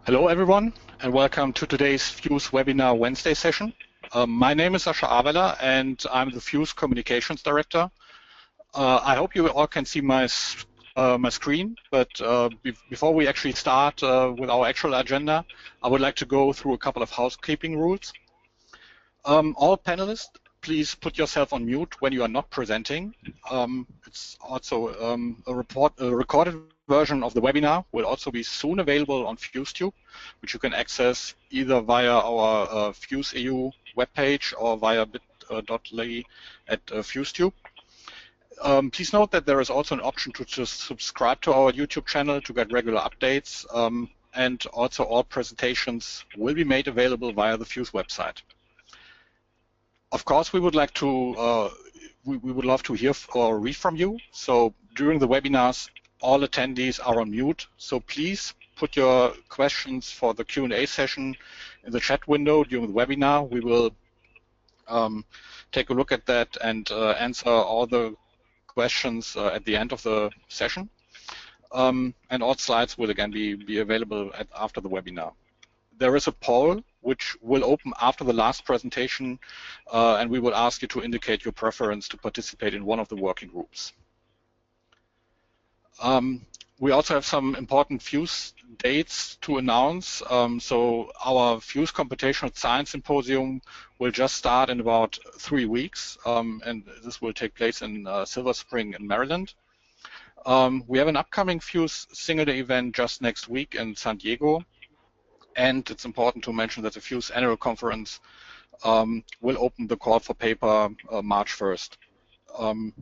Hello everyone, and welcome to today's PhUSE webinar Wednesday session. My name is Sascha Aveler, and I'm the PhUSE Communications Director. I hope you all can see my screen, but before we actually start with our actual agenda, I would like to go through a couple of housekeeping rules. All panelists, please put yourself on mute when you are not presenting. It's also a recorded version of the webinar will also be soon available on PhUSeTube, which you can access either via our PhUSE EU webpage or via bit.ly at PhUSeTube. Please note that there is also an option to just subscribe to our YouTube channel to get regular updates, and also all presentations will be made available via the PhUSE website. Of course, we would like to, we would love to hear or read from you. So during the webinars, all attendees are on mute. So please put your questions for the Q&A session in the chat window during the webinar. We will take a look at that and answer all the questions at the end of the session. And all slides will again be available after the webinar. There is a poll which will open after the last presentation, and we will ask you to indicate your preference to participate in one of the working groups. We also have some important PhUSE dates to announce. So our PhUSE Computational Science Symposium will just start in about 3 weeks, and this will take place in Silver Spring in Maryland. We have an upcoming PhUSE single day event just next week in San Diego. And it's important to mention that the PhUSE annual conference will open the call for paper March 1st.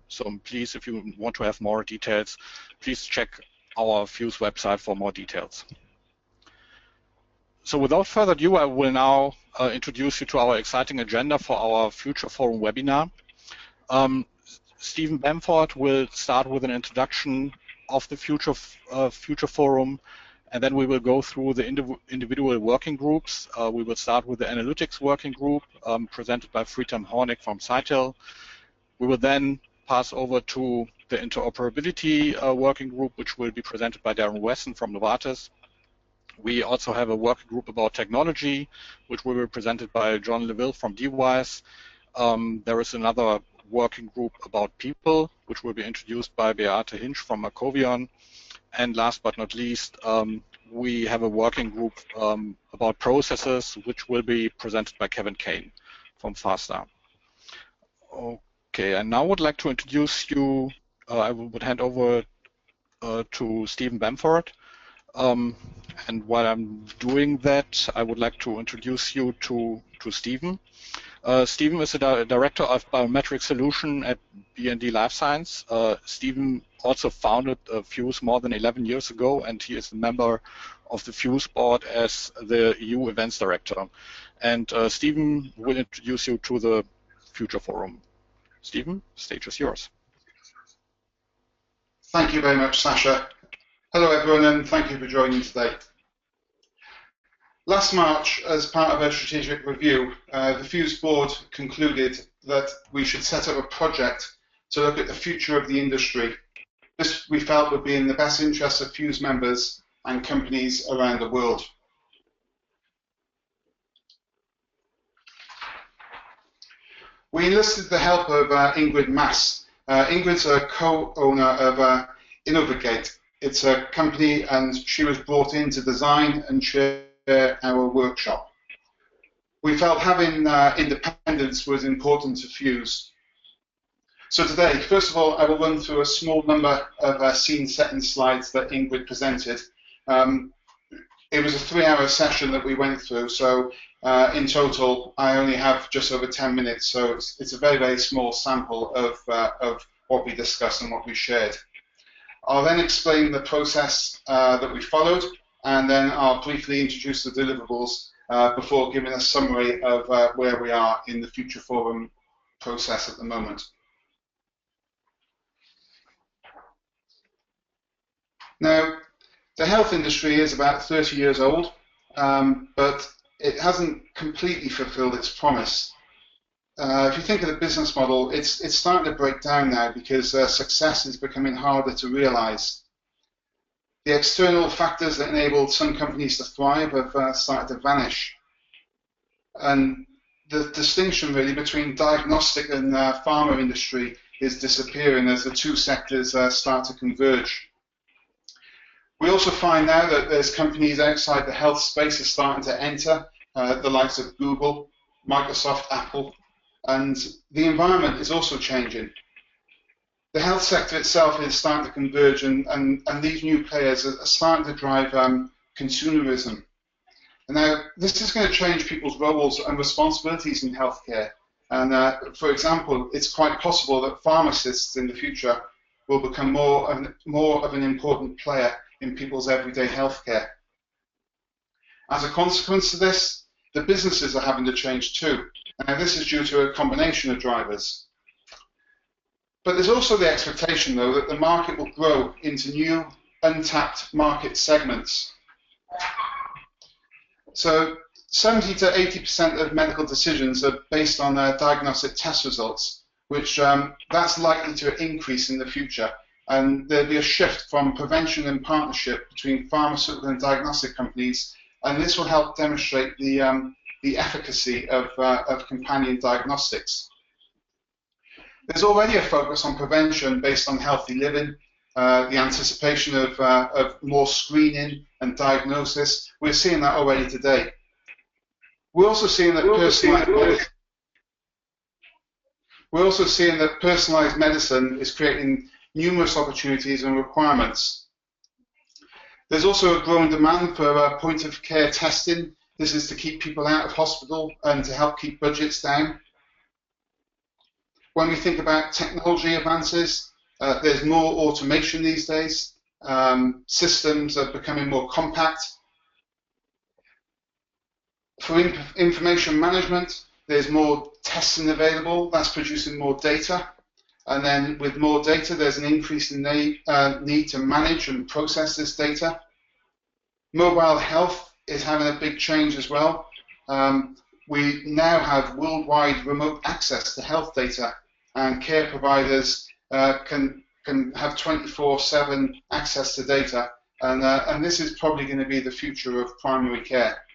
So please, if you want to have more details, please check our PhUSE website for more details. So without further ado, I will now introduce you to our exciting agenda for our Future Forum webinar. Stephen Bamford will start with an introduction of the Future Forum, and then we will go through the individual working groups. We will start with the Analytics Working Group, presented by Friedhelm Hornig from Scytl. We will then pass over to the Interoperability Working Group, which will be presented by Darren Wesson from Novartis. We also have a working group about technology, which will be presented by John Leville from DWise. There is another working group about people, which will be introduced by Beate Hinsch from Marcovion. And last but not least, we have a working group about processes, which will be presented by Kevin Kane from Faster. Okay, I now would like to introduce you, I would hand over to Stephen Bamford. And while I'm doing that, I would like to introduce you to Stephen. Stephen is the Director of Biometric Solution at B&D Life Science. Stephen also founded PhUSE more than 11 years ago, and he is a member of the PhUSE board as the EU Events Director. And Stephen will introduce you to the Future Forum. Stephen, stage is yours. Thank you very much, Sascha. Hello everyone, and thank you for joining today. Last March, as part of a strategic review, the PhUSE board concluded that we should set up a project to look at the future of the industry. This, we felt, would be in the best interest of PhUSE members and companies around the world. We enlisted the help of Ingrid Mass. Ingrid's a co-owner of Innovagate. It's a company, and she was brought in to design and share our workshop. We felt having independence was important to PhUSE. So today, first of all, I will run through a small number of scene-setting slides that Ingrid presented. It was a 3-hour session that we went through, so in total, I only have just over 10 minutes, so it's a very, very small sample of what we discussed and what we shared. I'll then explain the process that we followed, and then I'll briefly introduce the deliverables before giving a summary of where we are in the Future Forum process at the moment. Now, the health industry is about 30 years old, but it hasn't completely fulfilled its promise. If you think of the business model, it's starting to break down now because success is becoming harder to realize. The external factors that enabled some companies to thrive have started to vanish. And the distinction really between diagnostic and pharma industry is disappearing as the two sectors start to converge. We also find now that there's companies outside the health space are starting to enter, the likes of Google, Microsoft, Apple, and the environment is also changing. The health sector itself is starting to converge, and these new players are starting to drive consumerism. And now, this is going to change people's roles and responsibilities in healthcare. And for example, it's quite possible that pharmacists in the future will become more of an important player in people's everyday healthcare. As a consequence of this, the businesses are having to change too. Now, this is due to a combination of drivers. But there's also the expectation, though, that the market will grow into new, untapped market segments. So 70 to 80% of medical decisions are based on diagnostic test results, which that's likely to increase in the future. And there'll be a shift from prevention and partnership between pharmaceutical and diagnostic companies, and this will help demonstrate the efficacy of companion diagnostics. There's already a focus on prevention based on healthy living, the anticipation of more screening and diagnosis. We're seeing that already today. We're also seeing that personalized medicine is creating numerous opportunities and requirements. There's also a growing demand for point-of-care testing. This is to keep people out of hospital and to help keep budgets down. When we think about technology advances, there's more automation these days. Systems are becoming more compact. For information management, there's more testing available. That's producing more data. And then with more data, there's an increase in need to manage and process this data. Mobile health is having a big change as well. We now have worldwide remote access to health data, and care providers can have 24/7 access to data, and this is probably going to be the future of primary care.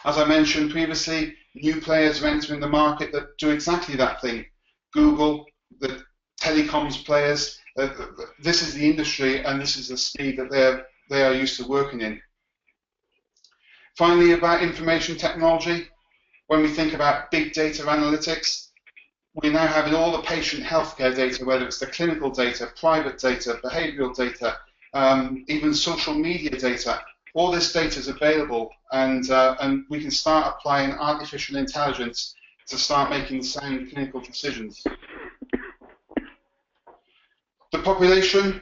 As I mentioned previously, new players are entering the market that do exactly that thing. Google, the telecoms players, this is the industry and this is the speed that they are used to working in. Finally, about information technology, when we think about big data analytics, we're now having all the patient healthcare data, whether it's the clinical data, private data, behavioral data, even social media data. All this data is available, and we can start applying artificial intelligence to start making sound clinical decisions. The population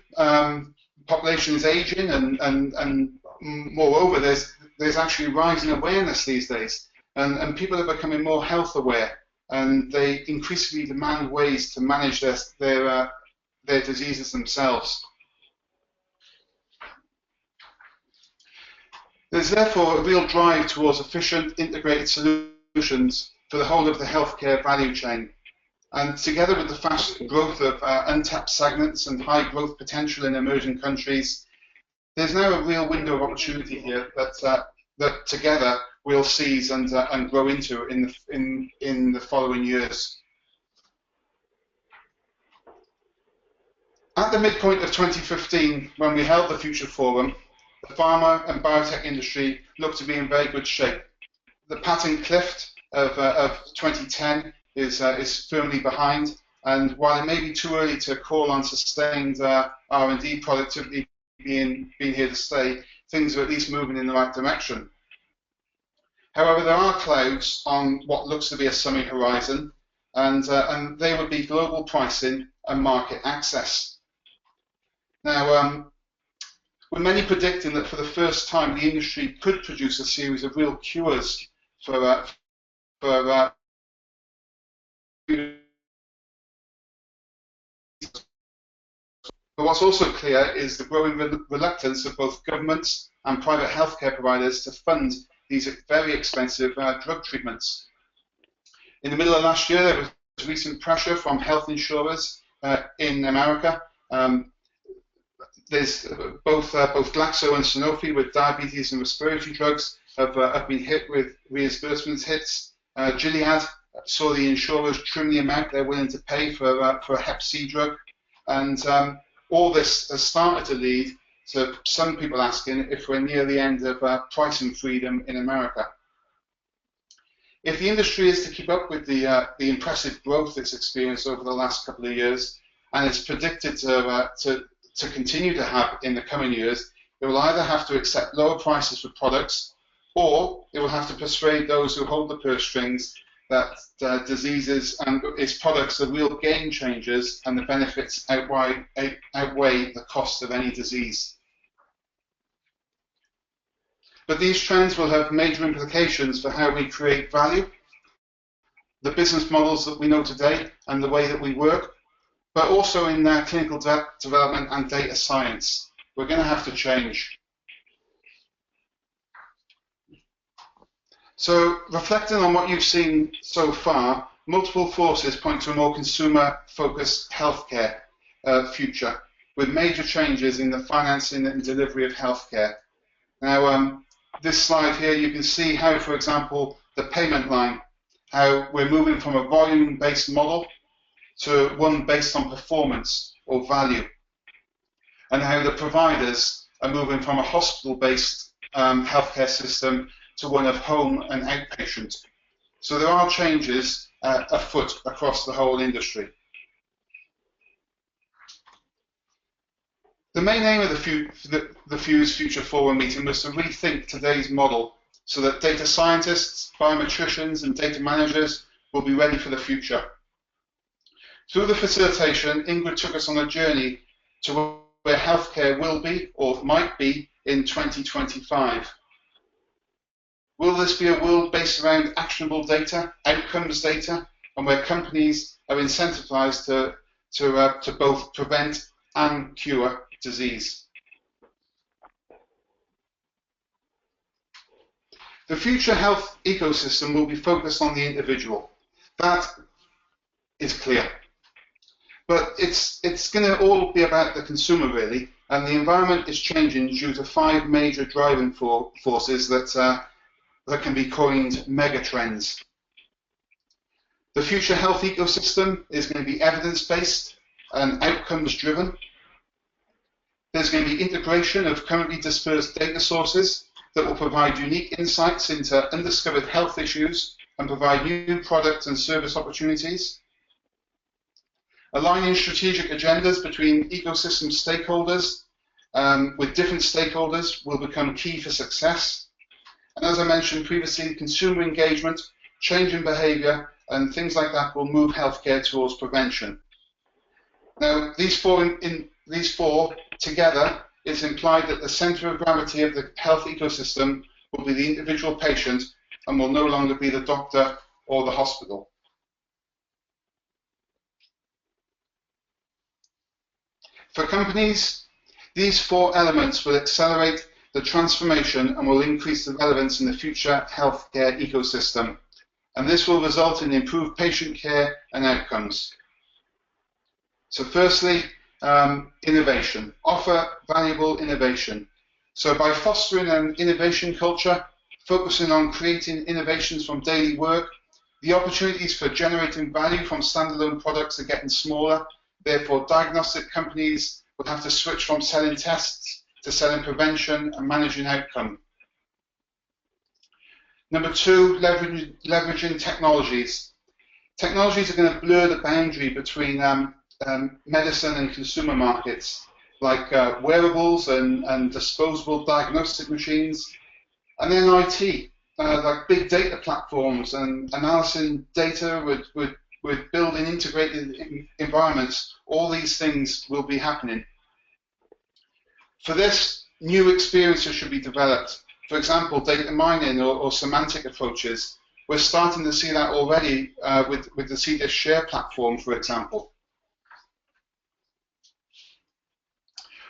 is aging, and moreover, there's actually rising awareness these days, and people are becoming more health aware, and they increasingly demand ways to manage their diseases themselves. There's therefore a real drive towards efficient, integrated solutions for the whole of the healthcare value chain. And together with the fast growth of untapped segments and high growth potential in emerging countries, there's now a real window of opportunity here that together we'll seize and grow into in the following years. At the midpoint of 2015, when we held the Future Forum, the pharma and biotech industry looked to be in very good shape. The patent cliff of 2010 is firmly behind, and while it may be too early to call on sustained R&D productivity being here to stay, things are at least moving in the right direction. However, there are clouds on what looks to be a sunny horizon, and they would be global pricing and market access. Now, with many predicting that for the first time the industry could produce a series of real cures but what's also clear is the growing reluctance of both governments and private healthcare providers to fund these very expensive drug treatments. In the middle of last year, there was recent pressure from health insurers in America there's both Glaxo and Sanofi with diabetes and respiratory drugs have been hit with reimbursement hits. Gilead saw the insurers trim the amount they're willing to pay for a Hep C drug, and all this has started to lead to some people asking if we're near the end of pricing freedom in America. If the industry is to keep up with the impressive growth it's experienced over the last couple of years, and it's predicted to continue to have in the coming years, it will either have to accept lower prices for products, or it will have to persuade those who hold the purse strings that diseases and its products are real game changers and the benefits outweigh the cost of any disease. But these trends will have major implications for how we create value, the business models that we know today and the way that we work, but also in clinical development and data science. We're going to have to change. So reflecting on what you've seen so far, multiple forces point to a more consumer-focused healthcare future, with major changes in the financing and delivery of healthcare. Now, this slide here, you can see how, for example, the payment line, how we're moving from a volume-based model to one based on performance or value, and how the providers are moving from a hospital-based healthcare system to one of home and outpatient. So there are changes afoot across the whole industry. The main aim of the PhUSE Future Forward meeting was to rethink today's model so that data scientists, biometricians, and data managers will be ready for the future. Through the facilitation, Ingrid took us on a journey to where healthcare will be, or might be, in 2025. Will this be a world based around actionable data, outcomes data, and where companies are incentivized to both prevent and cure disease? The future health ecosystem will be focused on the individual. That is clear. But it's going to all be about the consumer, really, and the environment is changing due to 5 major driving forces that can be coined megatrends. The future health ecosystem is going to be evidence-based and outcomes-driven. There's going to be integration of currently dispersed data sources that will provide unique insights into undiscovered health issues and provide new product and service opportunities. Aligning strategic agendas between ecosystem stakeholders with different stakeholders will become key for success. And as I mentioned previously, consumer engagement, change in behavior, and things like that will move healthcare towards prevention. Now, these four together, it's implied that the center of gravity of the health ecosystem will be the individual patient and will no longer be the doctor or the hospital. For companies, these 4 elements will accelerate the transformation and will increase the relevance in the future healthcare ecosystem. And this will result in improved patient care and outcomes. So firstly, innovation. Offer valuable innovation. So by fostering an innovation culture, focusing on creating innovations from daily work, the opportunities for generating value from standalone products are getting smaller. Therefore, diagnostic companies will have to switch from selling tests to selling prevention and managing outcome. Number 2, leveraging technologies. Technologies are going to blur the boundary between medicine and consumer markets, like wearables and disposable diagnostic machines, and then IT, like big data platforms and analyzing data with building integrated environments. All these things will be happening. For this, new experiences should be developed. For example, data mining or semantic approaches. We're starting to see that already with the CDIS Share platform, for example.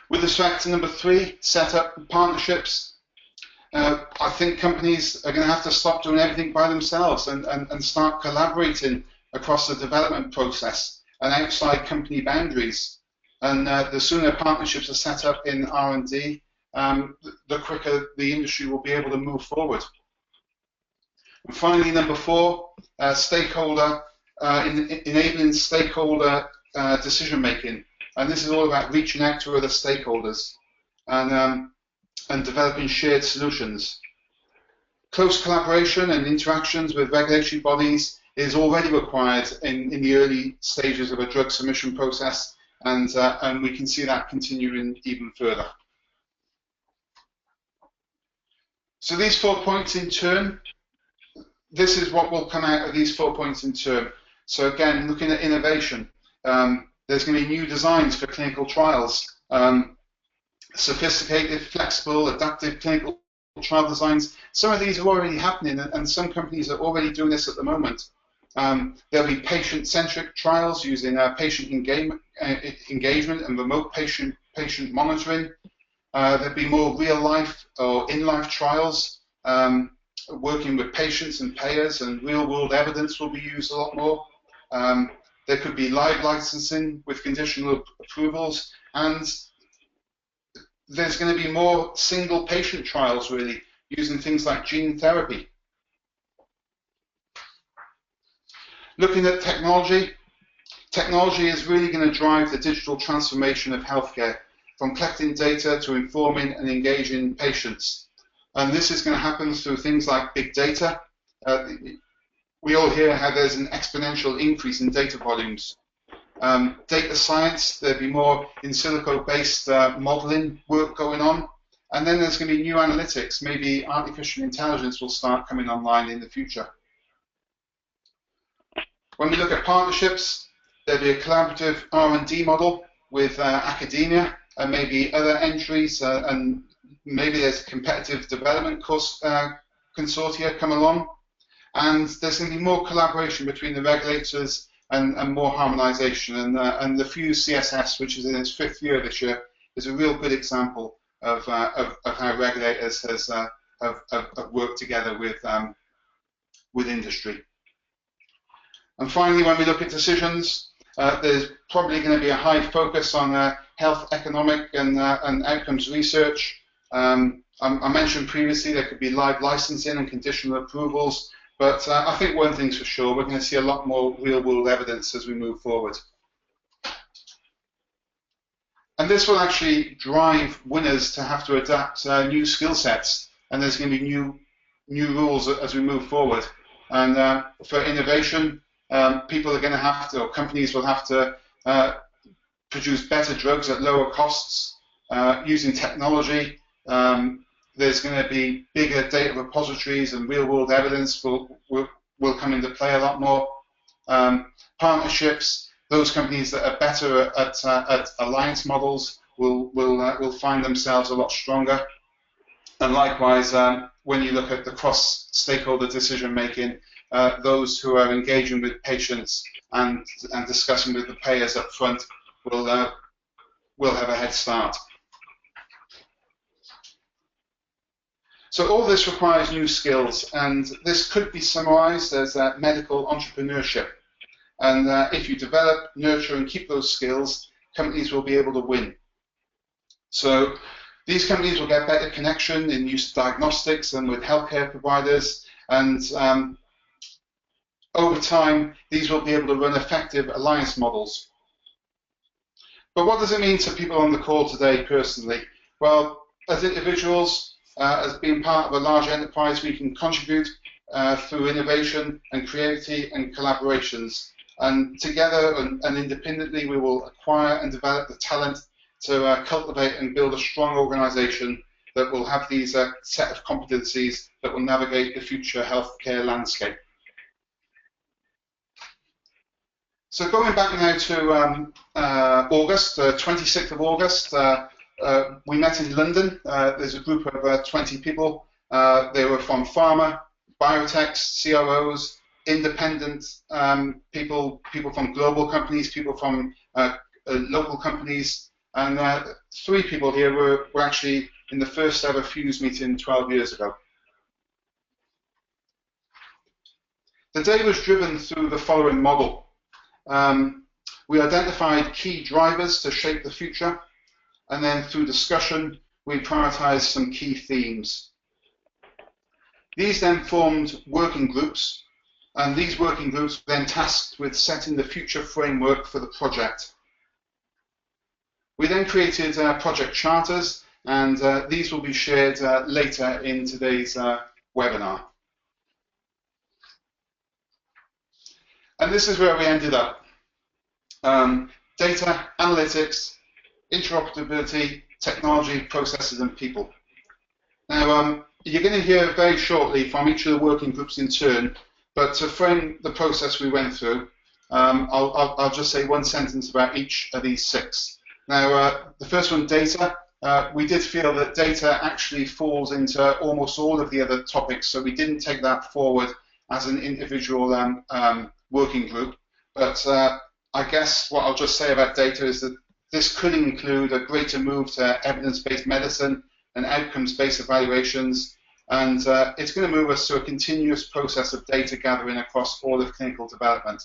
With respect to number 3, set up partnerships. I think companies are going to have to stop doing everything by themselves and start collaborating across the development process and outside company boundaries. And the sooner partnerships are set up in R&D, the quicker the industry will be able to move forward. And finally, number 4, enabling stakeholder decision making. And this is all about reaching out to other stakeholders and developing shared solutions. Close collaboration and interactions with regulatory bodies is already required in the early stages of a drug submission process, and we can see that continuing even further. So these 4 points in turn, this is what will come out of these 4 points in turn. So again, looking at innovation, there's going to be new designs for clinical trials, sophisticated, flexible, adaptive clinical trial designs. Some of these are already happening, and some companies are already doing this at the moment. There'll be patient-centric trials using patient engagement and remote patient monitoring. There'll be more real-life or in-life trials, working with patients and payers, and real-world evidence will be used a lot more. There could be live licensing with conditional approvals, and there's going to be more single patient trials, really, using things like gene therapy. Looking at technology, technology is really going to drive the digital transformation of healthcare, from collecting data to informing and engaging patients. And this is going to happen through things like big data. We all hear how there's an exponential increase in data volumes. Data science, there'll be more in silico-based modeling work going on. And then there's going to be new analytics. Maybe artificial intelligence will start coming online in the future. When we look at partnerships, there'll be a collaborative R&D model with academia and maybe other entries, and maybe there's a competitive development course, consortia come along. And there's going to be more collaboration between the regulators and more harmonization. And the PhUSE CSS, which is in its 5th year this year, is a real good example of how regulators have worked together with industry. And finally, when we look at decisions, there's probably going to be a high focus on health, economic, and outcomes research. I mentioned previously there could be live licensing and conditional approvals, but I think one thing's for sure, we're going to see a lot more real-world evidence as we move forward. And this will actually drive winners to have to adapt new skill sets, and there's going to be new rules as we move forward. And for innovation, people are going to have to, or companies will have to produce better drugs at lower costs using technology. There's going to be bigger data repositories, and real-world evidence will come into play a lot more. Partnerships, those companies that are better at alliance models will find themselves a lot stronger. And likewise, when you look at the cross-stakeholder decision-making, those who are engaging with patients and discussing with the payers up front will have a head start. So all this requires new skills, and this could be summarized as medical entrepreneurship. And if you develop, nurture, and keep those skills, companies will be able to win. So these companies will get better connection in use of diagnostics and with healthcare providers, and over time, these will be able to run effective alliance models. But what does it mean to people on the call today personally? Well, as individuals, as being part of a large enterprise, we can contribute through innovation and creativity and collaborations. And together and independently, we will acquire and develop the talent to cultivate and build a strong organization that will have these set of competencies that will navigate the future healthcare landscape. So going back now to August, 26th of August, we met in London. There's a group of 20 people. They were from pharma, biotechs, CROs, independent people from global companies, people from local companies, and 3 people here were actually in the first ever PhUSE meeting 12 years ago. The day was driven through the following model. We identified key drivers to shape the future, and then through discussion, we prioritized some key themes. These then formed working groups, and these working groups were then tasked with setting the future framework for the project. We then created project charters, and these will be shared later in today's webinar. And this is where we ended up. Data, analytics, interoperability, technology, processes, and people. Now, you're going to hear very shortly from each of the working groups in turn, but to frame the process we went through, I'll just say one sentence about each of these six. Now, the first one, data. We did feel that data actually falls into almost all of the other topics, so we didn't take that forward as an individual working group. But I guess what I'll just say about data is that this could include a greater move to evidence-based medicine and outcomes-based evaluations, and it's going to move us to a continuous process of data gathering across all of clinical development.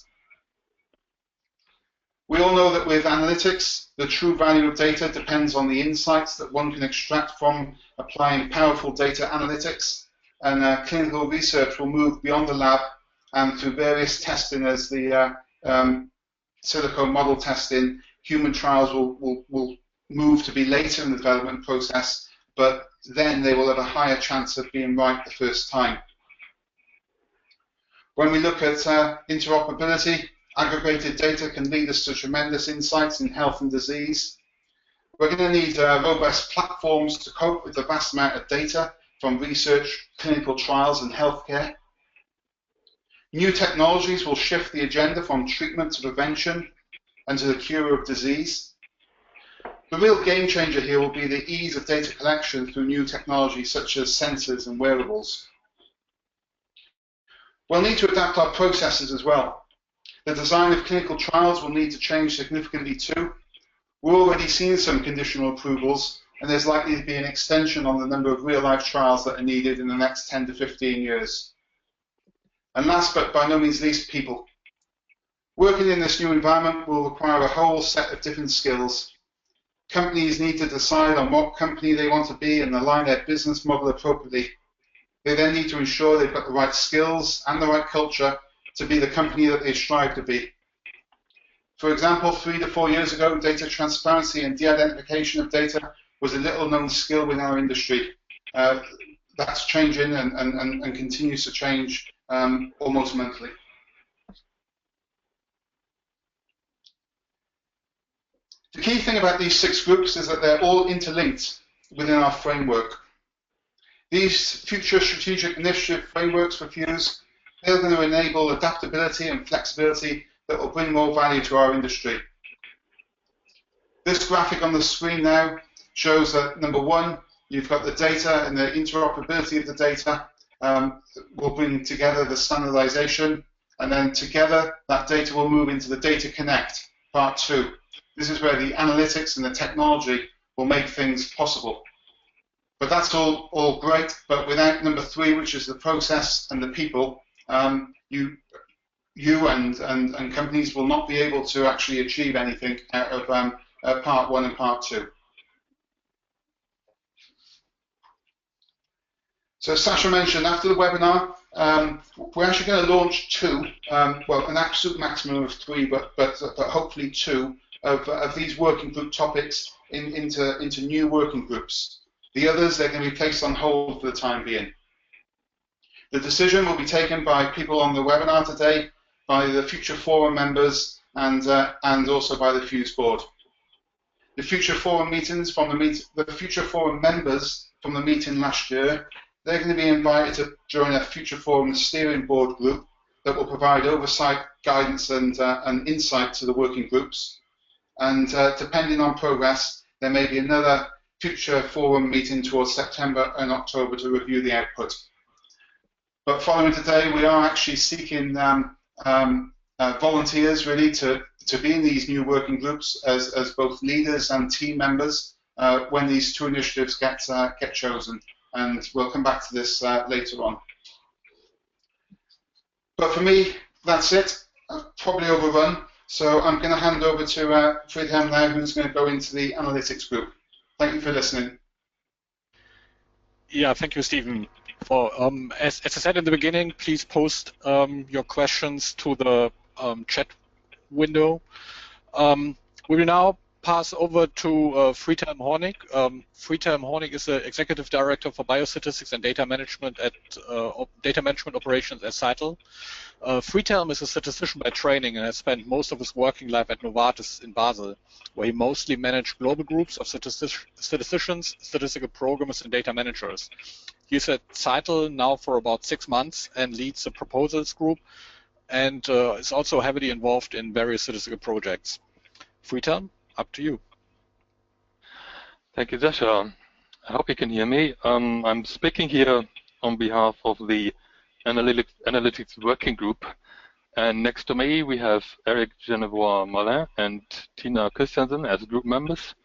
We all know that with analytics, the true value of data depends on the insights that one can extract from applying powerful data analytics, and clinical research will move beyond the lab and through various testing as the silico model testing. Human trials will move to be later in the development process, but then they will have a higher chance of being right the first time. When we look at interoperability, aggregated data can lead us to tremendous insights in health and disease. We're going to need robust platforms to cope with the vast amount of data from research, clinical trials, and healthcare. New technologies will shift the agenda from treatment to prevention and to the cure of disease. The real game changer here will be the ease of data collection through new technologies such as sensors and wearables. We'll need to adapt our processes as well. The design of clinical trials will need to change significantly too. We're already seeing some conditional approvals, and there's likely to be an extension on the number of real-life trials that are needed in the next 10 to 15 years. And last but by no means least, people. Working in this new environment will require a whole set of different skills. Companies need to decide on what company they want to be and align their business model appropriately. They then need to ensure they've got the right skills and the right culture to be the company that they strive to be. For example, 3 to 4 years ago, data transparency and de-identification of data was a little-known skill within our industry. That's changing and continues to change almost monthly. The key thing about these 6 groups is that they're all interlinked within our framework. These future strategic initiative frameworks for PhUSE, they're going to enable adaptability and flexibility that will bring more value to our industry. This graphic on the screen now shows that, number one, you've got the data and the interoperability of the data will bring together the standardization, and then together that data will move into the data connect, part 2. This is where the analytics and the technology will make things possible. But that's all great, but without number 3, which is the process and the people, you and companies will not be able to actually achieve anything out of part 1 and part 2. So as Sasha mentioned, after the webinar, we're actually going to launch 2, well, an absolute maximum of 3, but hopefully 2 of these working group topics into new working groups. The others, they're going to be placed on hold for the time being. The decision will be taken by people on the webinar today, by the Future Forum members, and also by the PhUSE board. The Future Forum meetings from the Future Forum members from the meeting last year, they're going to be invited to join a Future Forum steering board group that will provide oversight, guidance, and insight to the working groups. And depending on progress, there may be another Future Forum meeting towards September and October to review the output. But following today, we are actually seeking volunteers really to be in these new working groups as both leaders and team members when these 2 initiatives get chosen. And we'll come back to this later on. But for me, that's it. I've probably overrun. So I'm going to hand over to Friedhelm now, who's going to go into the analytics group. Thank you for listening. Yeah, thank you, Stephen. For as I said in the beginning, please post your questions to the chat window. We will now pass over to Friedhelm Hornig. Friedhelm Hornig is the Executive Director for Biostatistics and Data Management at Data Management Operations at Cytel. Friedhelm is a statistician by training and has spent most of his working life at Novartis in Basel, where he mostly managed global groups of statisticians, statistical programmers, and data managers. He's at Cytel now for about 6 months and leads the proposals group and is also heavily involved in various statistical projects. Friedhelm, up to you. Thank you, Sasha. I hope you can hear me. I'm speaking here on behalf of the Analytics Working Group. And next to me, we have Eric Genevois-Malin and Tina Christiansen as group members.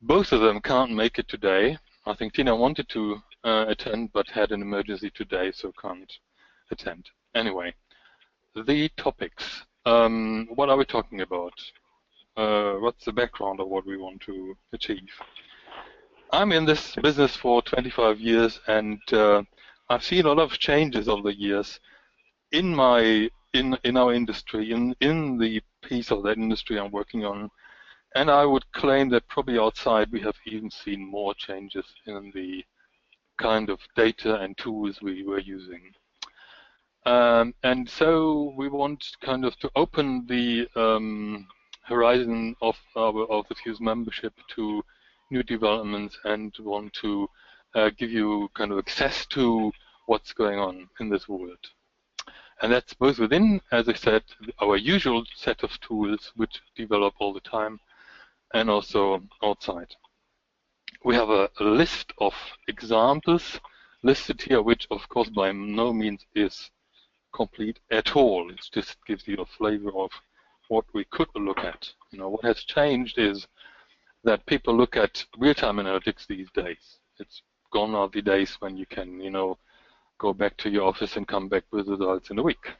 Both of them can't make it today. I think Tina wanted to attend, but had an emergency today, so can't attend. Anyway, the topics. What are we talking about? What's the background of what we want to achieve? I'm in this business for 25 years, and I've seen a lot of changes over the years in our industry, in the piece of that industry I'm working on. And I would claim that probably outside we have even seen more changes in the kind of data and tools we were using. And so we want kind of to open the horizon of the PhUSE membership to new developments and want to give you kind of access to what's going on in this world. And that's both within, as I said, our usual set of tools which develop all the time, and also outside. We have a list of examples listed here, which of course by no means is complete at all. It just gives you a flavor of what we could look at. You know, what has changed is that people look at real-time analytics these days. It's gone are the days when you can, you know, go back to your office and come back with results in a week.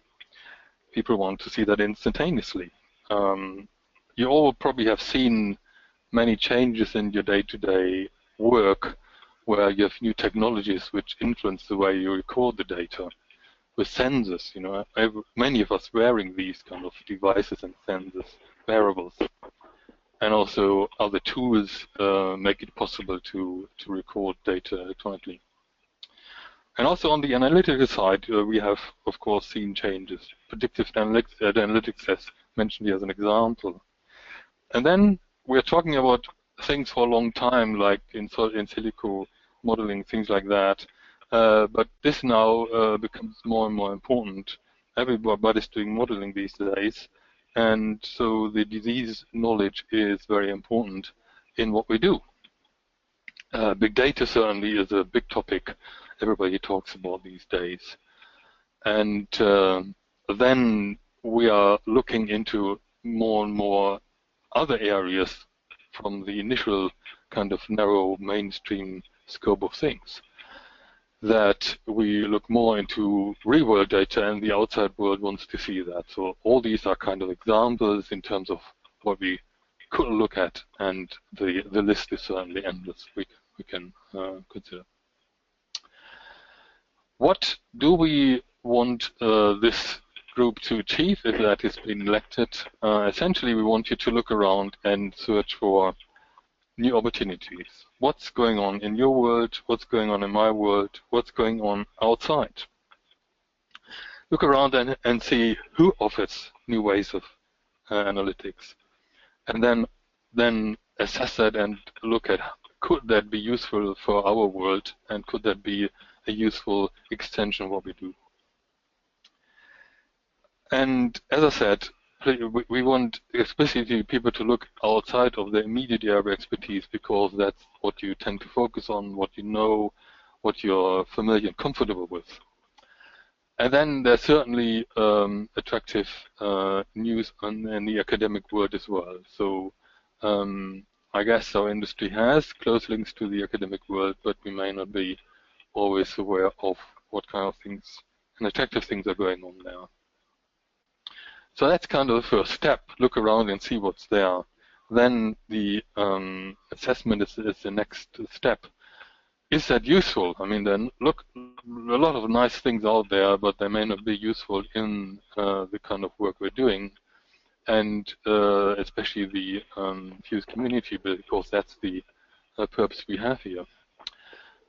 People want to see that instantaneously. You all probably have seen many changes in your day-to-day work where you have new technologies which influence the way you record the data with sensors. You know, many of us wearing these kind of devices and sensors, wearables, and also other tools make it possible to record data electronically. And also on the analytical side, we have, of course, seen changes. Predictive analytics, as mentioned here as an example. And then we're talking about things for a long time, like in silico modeling, things like that. But this now becomes more and more important. Everybody's doing modeling these days. And so the disease knowledge is very important in what we do. Big data certainly is a big topic everybody talks about these days. And then we are looking into more and more other areas from the initial kind of narrow mainstream scope of things, that we look more into real-world data, and the outside world wants to see that. So all these are kind of examples in terms of what we could look at, and the list is certainly endless. We can consider. What do we want this group to achieve if that has been elected? Essentially, we want you to look around and search for new opportunities. What's going on in your world? What's going on in my world? What's going on outside? Look around and see who offers new ways of analytics, and then assess that and look at, could that be useful for our world, and could that be a useful extension of what we do. And as I said, we want especially people to look outside of their immediate area of expertise, because that's what you tend to focus on, what you know, what you're familiar and comfortable with. And then there's certainly attractive news in the academic world as well. So I guess our industry has close links to the academic world, but we may not be always aware of what kind of things and attractive things are going on there. So that's kind of the first step. Look around and see what's there. Then the assessment is the next step. Is that useful? I mean, then look, a lot of nice things out there, but they may not be useful in the kind of work we're doing, and especially the PhUSE community, because that's the purpose we have here.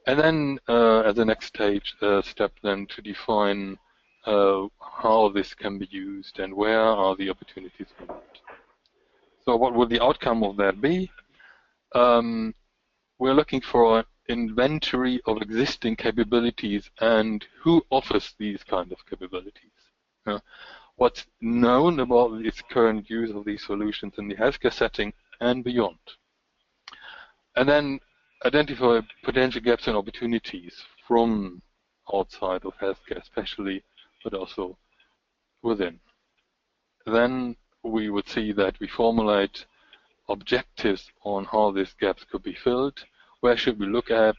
And then, as the next step, then to define how this can be used and where are the opportunities for that. So, what would the outcome of that be? We're looking for an inventory of existing capabilities and who offers these kind of capabilities. What's known about its current use of these solutions in the healthcare setting and beyond. And then identify potential gaps and opportunities from outside of healthcare especially, but also within. Then we would see that we formulate objectives on how these gaps could be filled, where should we look at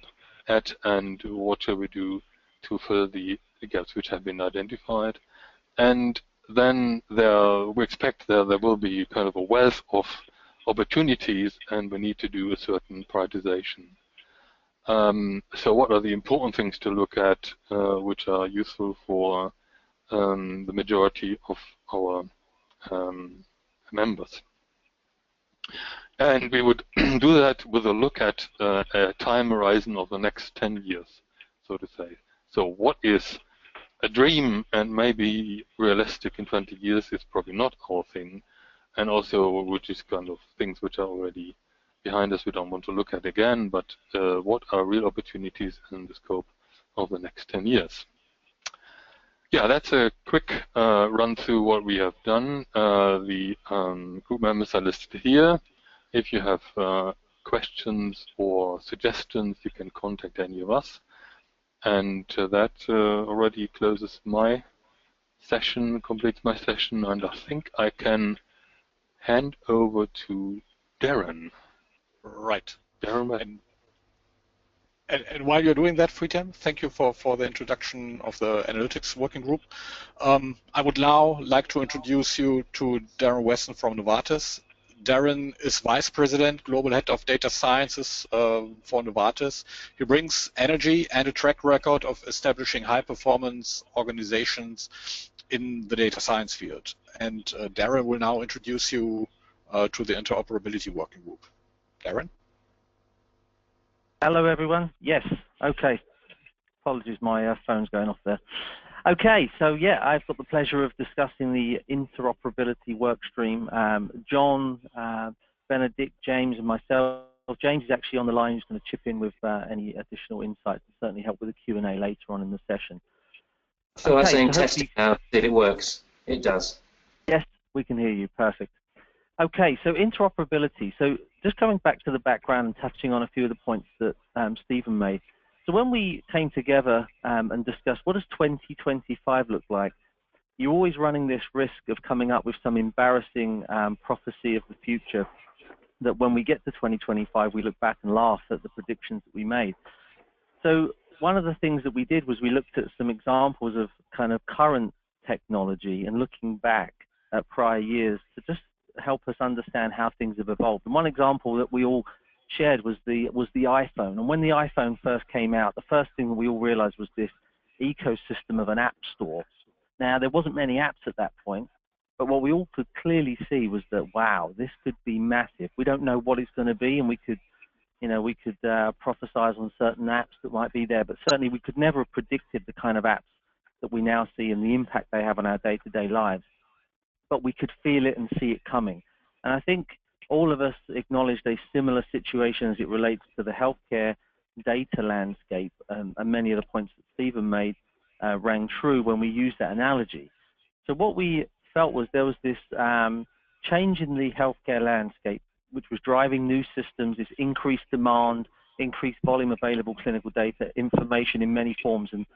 and what should we do to fill the gaps which have been identified. And then we expect there will be kind of a wealth of opportunities, and we need to do a certain prioritization. So what are the important things to look at which are useful for the majority of our members? And we would do that with a look at a time horizon of the next 10 years, so to say. So what is a dream and maybe realistic in 20 years is probably not our thing, and also which is kind of things which are already behind us we don't want to look at again, but what are real opportunities in the scope of the next 10 years. Yeah, that's a quick run through what we have done. The group members are listed here. If you have questions or suggestions, you can contact any of us. And that already closes my session, completes my session, and I think I can hand over to Darren. Right. Darren. And while you're doing that, Friedhelm, thank you for the introduction of the analytics working group. I would now like to introduce you to Darren Weston from Novartis. Darren is Vice President, Global Head of Data Sciences for Novartis. He brings energy and a track record of establishing high-performance organizations in the data science field. And Darren will now introduce you to the Interoperability Working Group. Darren? Hello, everyone. Yes, okay. Apologies, my phone's going off there. Okay, so yeah, I've got the pleasure of discussing the interoperability work stream. John, Benedict, James, and myself. James is actually on the line. He's going to chip in with any additional insights and certainly help with the Q&A later on in the session. So I'm saying testing now, see if it works. It does. Yes, we can hear you. Perfect. Okay, so interoperability. So just coming back to the background and touching on a few of the points that Stephen made. So when we came together and discussed what does 2025 look like, you're always running this risk of coming up with some embarrassing prophecy of the future that when we get to 2025, we look back and laugh at the predictions that we made. So one of the things that we did was we looked at some examples of kind of current technology and looking back at prior years to just help us understand how things have evolved. And one example that we all shared was the iPhone. And when the iPhone first came out, the first thing that we all realized was this ecosystem of an app store. Now, there wasn't many apps at that point, but what we all could clearly see was that, wow, this could be massive. We don't know what it's going to be, and we could prophesize on certain apps that might be there, but certainly we could never have predicted the kind of apps that we now see and the impact they have on our day-to-day lives. But we could feel it and see it coming. And I think all of us acknowledged a similar situation as it relates to the healthcare data landscape, and many of the points that Stephen made rang true when we used that analogy. So what we felt was there was this change in the healthcare landscape, which was driving new systems, this increased demand, increased volume of available clinical data, information in many forms, and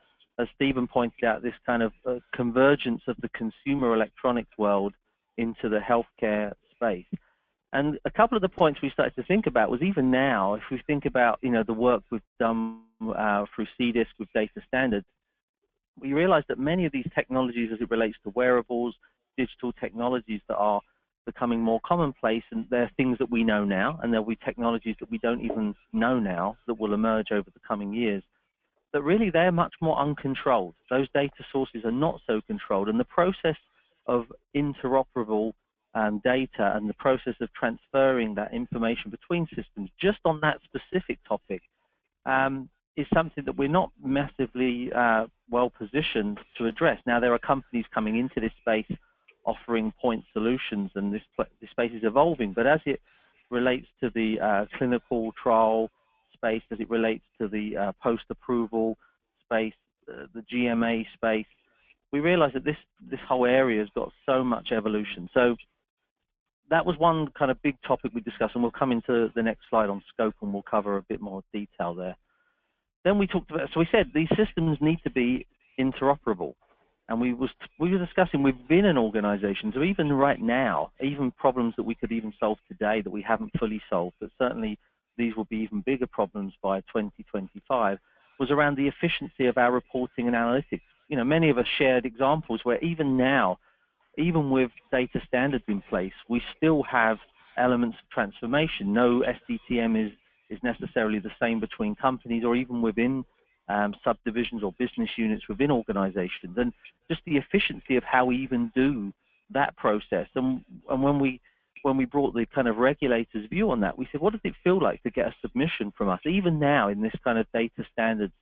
as Stephen pointed out, this kind of convergence of the consumer electronics world into the healthcare space. And a couple of the points we started to think about was even now, if we think about the work we've done through CDISC with data standards, we realized that many of these technologies as it relates to wearables, digital technologies that are becoming more commonplace, and they're things that we know now, and there'll be technologies that we don't even know now that will emerge over the coming years. But really, they're much more uncontrolled. Those data sources are not so controlled, and the process of interoperable data and the process of transferring that information between systems just on that specific topic is something that we're not massively well positioned to address. Now, there are companies coming into this space offering point solutions, and this space is evolving, but as it relates to the clinical trial space, as it relates to the post-approval space, the GMA space, we realize that this whole area has got so much evolution. So that was one kind of big topic we discussed, and we'll come into the next slide on scope and we'll cover a bit more detail there. Then we talked about, so we said these systems need to be interoperable, and we were discussing within an organization, so even right now, even problems that we could even solve today that we haven't fully solved, but certainly these will be even bigger problems by 2025, was around the efficiency of our reporting and analytics. You know, many of us shared examples where even now, even with data standards in place, we still have elements of transformation. No SDTM is necessarily the same between companies or even within subdivisions or business units within organizations, and just the efficiency of how we even do that process. And when we brought the kind of regulators' view on that, we said, what does it feel like to get a submission from us? Even now in this kind of data standards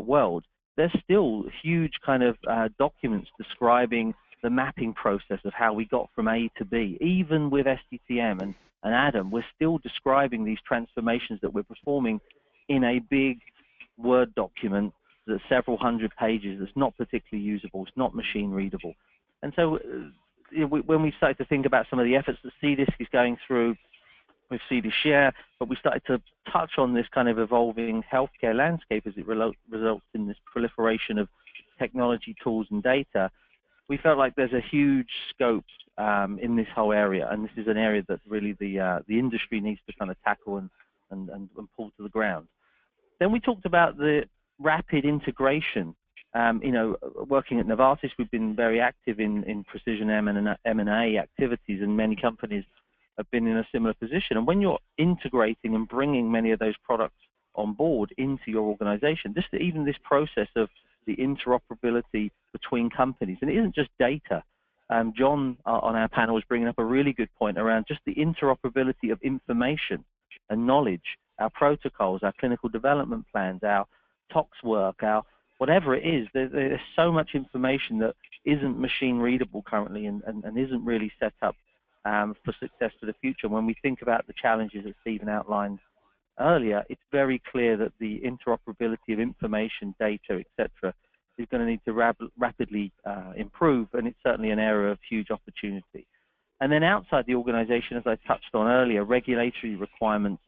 world, there's still huge kind of documents describing the mapping process of how we got from A to B. Even with SDTM and Adam, we're still describing these transformations that we're performing in a big Word document that's several hundred pages, that's not particularly usable, it's not machine readable. And so when we started to think about some of the efforts that CDISC is going through with CDISC Share, but we started to touch on this kind of evolving healthcare landscape as it results in this proliferation of technology, tools, and data, we felt like there's a huge scope in this whole area, and this is an area that really the industry needs to kind of tackle and pull to the ground. Then we talked about the rapid integration. You know, working at Novartis, we've been very active in precision M&A activities, and many companies have been in a similar position. And when you're integrating and bringing many of those products on board into your organization, even this process of the interoperability between companies, and it isn't just data. John on our panel was bringing up a really good point around just the interoperability of information and knowledge, our protocols, our clinical development plans, our tox work, our whatever it is. There's so much information that isn't machine readable currently and isn't really set up for success for the future. When we think about the challenges that Stephen outlined earlier, it's very clear that the interoperability of information, data, etc., is going to need to rapidly improve, and it's certainly an area of huge opportunity. And then outside the organization, as I touched on earlier, regulatory requirements,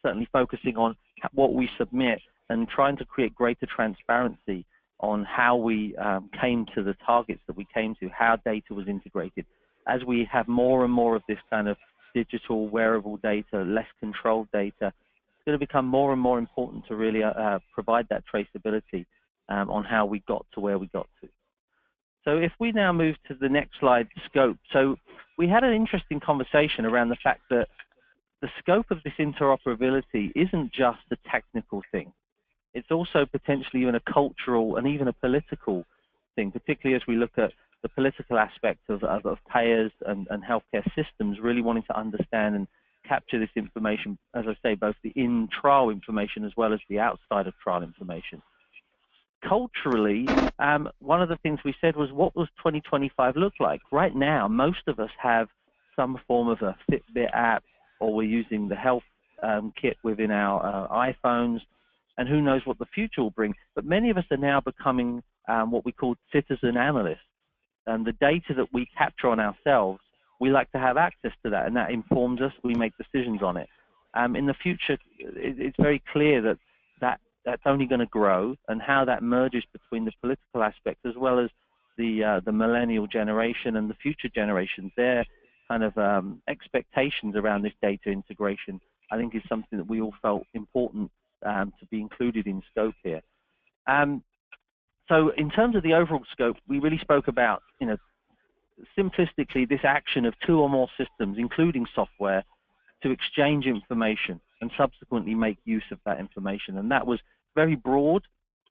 certainly focusing on what we submit and trying to create greater transparency on how we came to the targets that we came to, how data was integrated. As we have more and more of this kind of digital wearable data, less controlled data, it's going to become more and more important to really provide that traceability on how we got to where we got to. So if we now move to the next slide, scope. So we had an interesting conversation around the fact that the scope of this interoperability isn't just a technical thing. It's also potentially even a cultural and even a political thing, particularly as we look at the political aspect of payers and healthcare systems really wanting to understand and capture this information, as I say, both the in-trial information as well as the outside of trial information. Culturally, one of the things we said was, what does 2025 look like? Right now, most of us have some form of a Fitbit app, or we're using the health kit within our iPhones, and who knows what the future will bring. But many of us are now becoming what we call citizen analysts. And the data that we capture on ourselves, we like to have access to that, and that informs us. We make decisions on it. In the future, it's very clear that that's only going to grow, and how that merges between the political aspect as well as the millennial generation and the future generations, their kind of expectations around this data integration, I think is something that we all felt important to be included in scope here. So in terms of the overall scope, we really spoke about, you know, simplistically this action of two or more systems, including software, to exchange information and subsequently make use of that information. And that was very broad,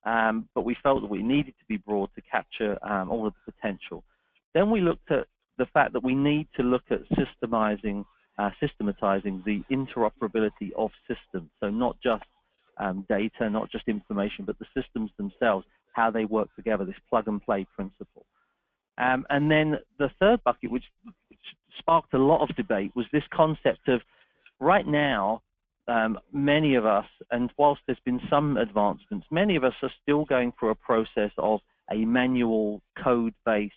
but we felt that we needed to be broad to capture all of the potential. Then we looked at the fact that we need to look at systematizing the interoperability of systems. So not just data, not just information, but the systems themselves, how they work together, this plug and play principle. And then the third bucket, which sparked a lot of debate, was this concept of right now, many of us, and whilst there's been some advancements, many of us are still going through a process of a manual code-based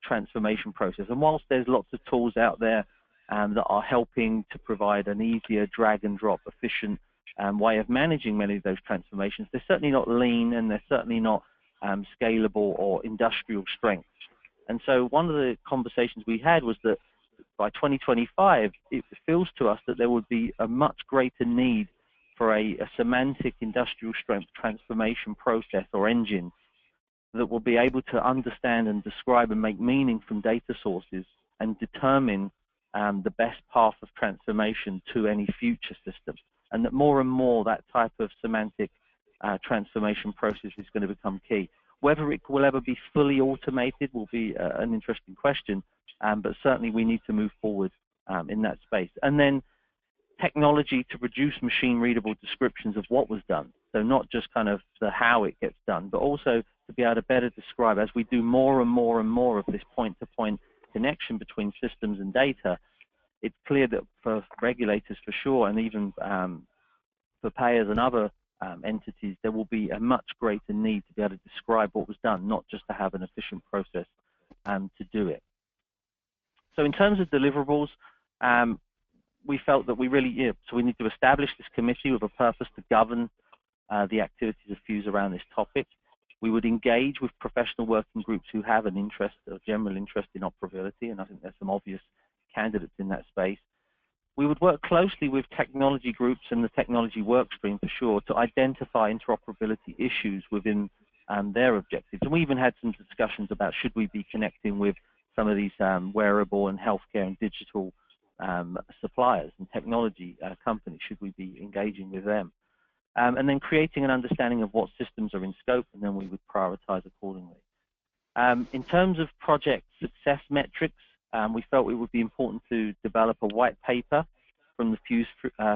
transformation process. And whilst there's lots of tools out there that are helping to provide an easier drag and drop efficient way of managing many of those transformations, they're certainly not lean, and they're certainly not scalable or industrial strength. And so one of the conversations we had was that by 2025, it feels to us that there would be a much greater need for a semantic industrial strength transformation process or engine that will be able to understand and describe and make meaning from data sources and determine the best path of transformation to any future system. And that more and more that type of semantic transformation process is going to become key. Whether it will ever be fully automated will be an interesting question, but certainly we need to move forward in that space. And then technology to produce machine-readable descriptions of what was done. So not just kind of the how it gets done, but also to be able to better describe, as we do more and more and more of this point-to-point connection between systems and data, it's clear that for regulators for sure, and even for payers and other entities, there will be a much greater need to be able to describe what was done, not just to have an efficient process to do it. So in terms of deliverables, we felt that we really, so we need to establish this committee with a purpose to govern the activities of PhUSE around this topic. We would engage with professional working groups who have an interest, a general interest in operability, and I think there's some obvious candidates in that space. We would work closely with technology groups and the technology workstream for sure to identify interoperability issues within their objectives. And we even had some discussions about should we be connecting with some of these wearable and healthcare and digital suppliers and technology companies, should we be engaging with them? And then creating an understanding of what systems are in scope, and then we would prioritize accordingly. In terms of project success metrics, we felt it would be important to develop a white paper from the PhUSE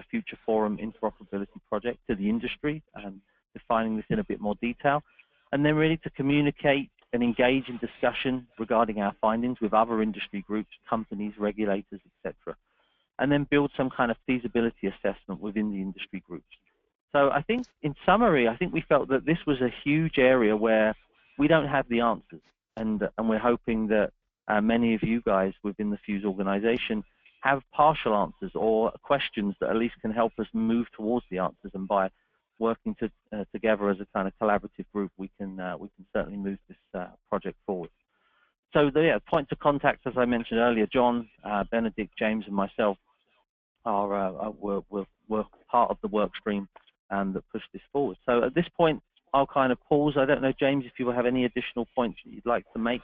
Future Forum Interoperability Project to the industry, defining this in a bit more detail, and then really to communicate and engage in discussion regarding our findings with other industry groups, companies, regulators, etc. And then build some kind of feasibility assessment within the industry groups. So I think, in summary, I think we felt that this was a huge area where we don't have the answers, and we're hoping that many of you guys within the PhUSE organization have partial answers or questions that at least can help us move towards the answers, and by working together as a kind of collaborative group, we can certainly move this project forward. So the points of contact, as I mentioned earlier, John, Benedict, James, and myself were part of the work stream that pushed this forward. So at this point, I'll kind of pause. I don't know, James, if you have any additional points that you'd like to make.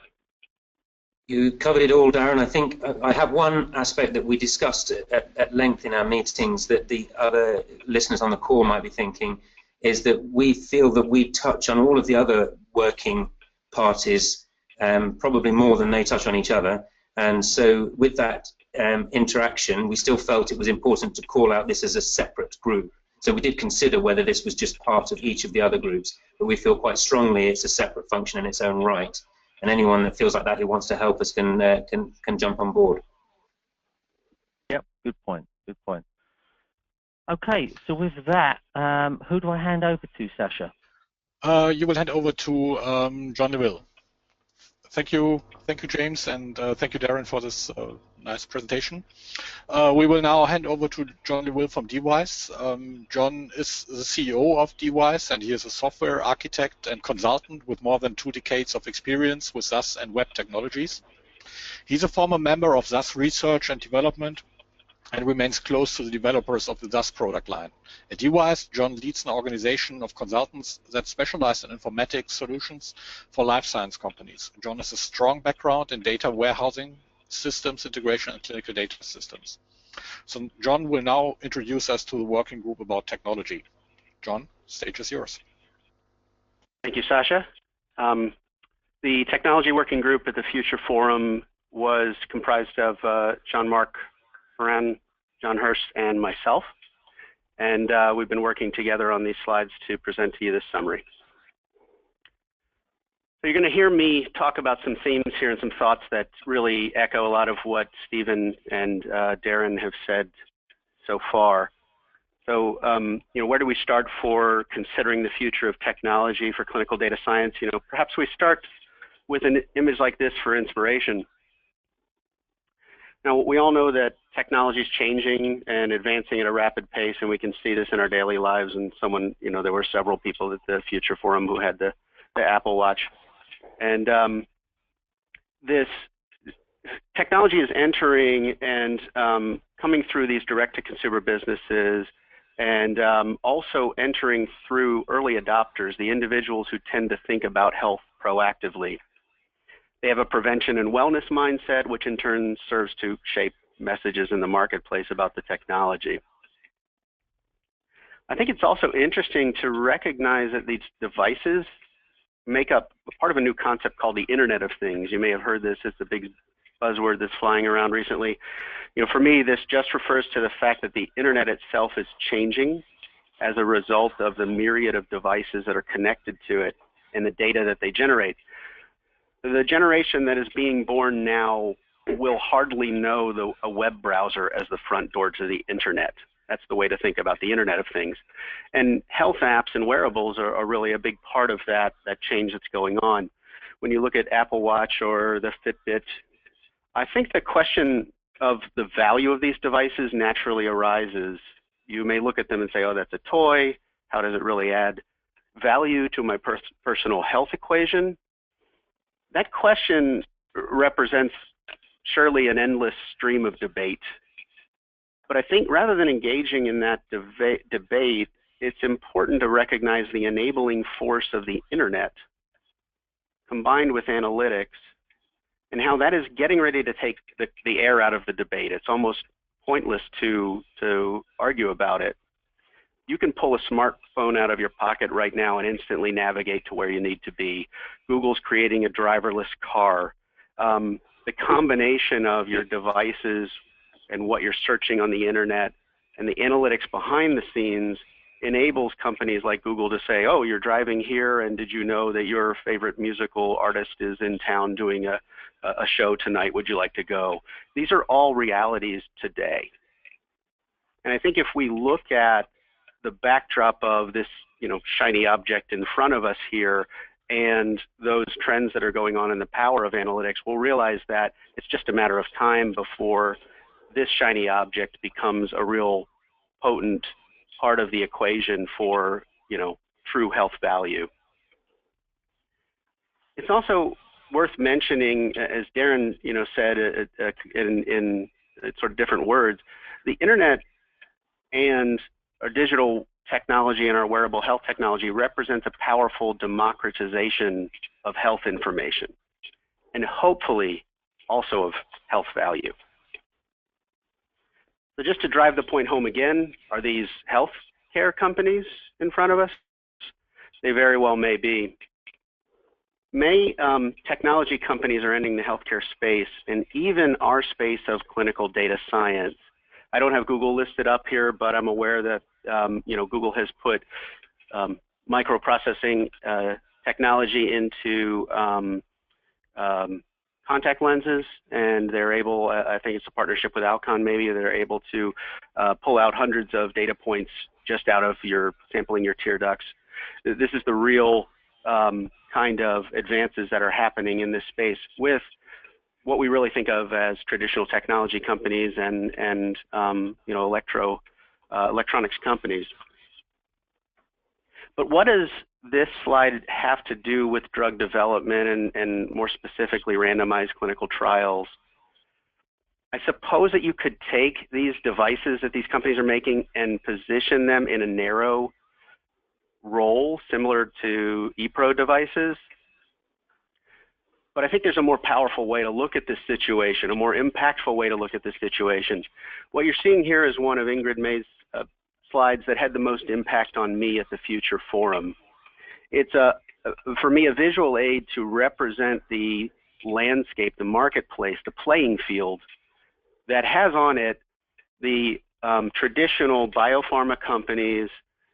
You covered it all, Darren. I think I have one aspect that we discussed at length in our meetings that the other listeners on the call might be thinking, is that we feel that we touch on all of the other working parties probably more than they touch on each other. And so with that interaction, we still felt it was important to call out this as a separate group. So we did consider whether this was just part of each of the other groups, but we feel quite strongly it's a separate function in its own right. And anyone that feels like that who wants to help us can jump on board. Yep, good point. Good point. Okay, so with that, who do I hand over to, Sasha? You will hand over to John DeVille. Thank you, James, and thank you, Darren, for this nice presentation. We will now hand over to John DeVille from DWise. John is the CEO of DWise, and he is a software architect and consultant with more than 2 decades of experience with SaaS and web technologies. He's a former member of SaaS Research and Development, and remains close to the developers of the DAS product line. At EYS, John leads an organization of consultants that specialize in informatics solutions for life science companies. John has a strong background in data warehousing, systems integration, and clinical data systems. So John will now introduce us to the working group about technology. John, stage is yours. Thank you, Sasha. The technology working group at the Future Forum was comprised of Jean-Marc Morin, John Hurst, and myself. And we've been working together on these slides to present to you this summary. So you're going to hear me talk about some themes here and some thoughts that really echo a lot of what Stephen and Darren have said so far. So, where do we start for considering the future of technology for clinical data science? Perhaps we start with an image like this for inspiration. Now, we all know that technology is changing and advancing at a rapid pace, and we can see this in our daily lives. And someone, there were several people at the Future Forum who had the Apple Watch. And this technology is entering and coming through these direct-to-consumer businesses, and also entering through early adopters, the individuals who tend to think about health proactively. They have a prevention and wellness mindset, which in turn serves to shape messages in the marketplace about the technology. I think it's also interesting to recognize that these devices make up part of a new concept called the Internet of Things. You may have heard this. It's a big buzzword that's flying around recently. For me, this just refers to the fact that the Internet itself is changing as a result of the myriad of devices that are connected to it and the data that they generate. The generation that is being born now will hardly know a web browser as the front door to the Internet. That's the way to think about the Internet of Things. And health apps and wearables are really a big part of that change that's going on. When you look at Apple Watch or the Fitbit, I think the question of the value of these devices naturally arises. You may look at them and say, oh, that's a toy. How does it really add value to my personal health equation? That question represents surely an endless stream of debate. But I think rather than engaging in that debate, it's important to recognize the enabling force of the Internet combined with analytics and how that is getting ready to take the air out of the debate. It's almost pointless to argue about it. You can pull a smartphone out of your pocket right now and instantly navigate to where you need to be. Google's creating a driverless car. The combination of your devices and what you're searching on the Internet and the analytics behind the scenes enables companies like Google to say, oh, you're driving here, and did you know that your favorite musical artist is in town doing a show tonight? Would you like to go? These are all realities today. And I think if we look at the backdrop of this, shiny object in front of us here and those trends that are going on in the power of analytics, we'll realize that it's just a matter of time before this shiny object becomes a real potent part of the equation for, true health value. It's also worth mentioning, as Darren, said in sort of different words, the Internet and our digital technology and our wearable health technology represents a powerful democratization of health information and hopefully also of health value. So just to drive the point home again, are these healthcare companies in front of us? They very well may be. Technology companies are entering the healthcare space and even our space of clinical data science. I don't have Google listed up here, but I'm aware that Google has put microprocessing technology into contact lenses, and they're able, I think it's a partnership with Alcon maybe, they're able to pull out hundreds of data points just out of sampling your tear ducts. This is the real kind of advances that are happening in this space with what we really think of as traditional technology companies and electronics companies. But what does this slide have to do with drug development and more specifically randomized clinical trials? I suppose that you could take these devices that these companies are making and position them in a narrow role similar to ePro devices. But I think there's a more powerful way to look at this situation, a more impactful way to look at this situation. What you're seeing here is one of Ingrid May's slides that had the most impact on me at the Future Forum. It's, for me, a visual aid to represent the landscape, the marketplace, the playing field that has on it the traditional biopharma companies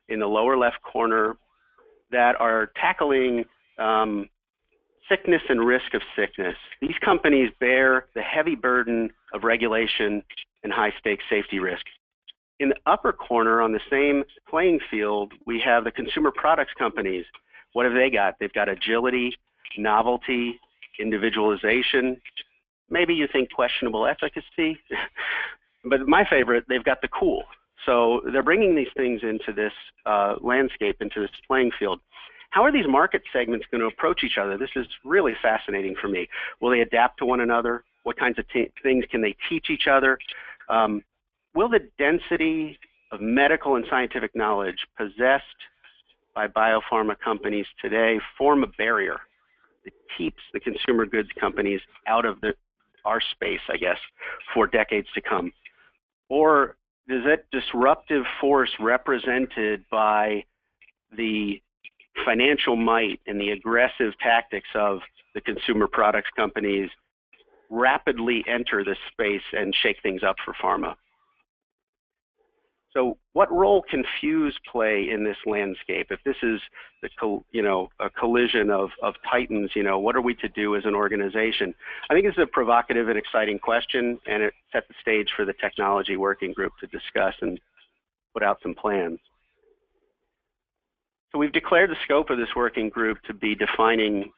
in the lower left corner that are tackling sickness and risk of sickness. These companies bear the heavy burden of regulation and high-stakes safety risk. In the upper corner on the same playing field, we have the consumer products companies. What have they got? They've got agility, novelty, individualization. Maybe you think questionable efficacy, but my favorite, they've got the cool. So they're bringing these things into this landscape, into this playing field. How are these market segments going to approach each other? This is really fascinating for me. Will they adapt to one another? What kinds of things can they teach each other? Will the density of medical and scientific knowledge possessed by biopharma companies today form a barrier that keeps the consumer goods companies out of our space, I guess, for decades to come? Or is that disruptive force represented by the financial might and the aggressive tactics of the consumer products companies rapidly enter this space and shake things up for pharma? So what role can PhUSE play in this landscape? If this is a collision of titans, what are we to do as an organization? I think it's a provocative and exciting question, and it sets the stage for the technology working group to discuss and put out some plans. So we've declared the scope of this working group to be defining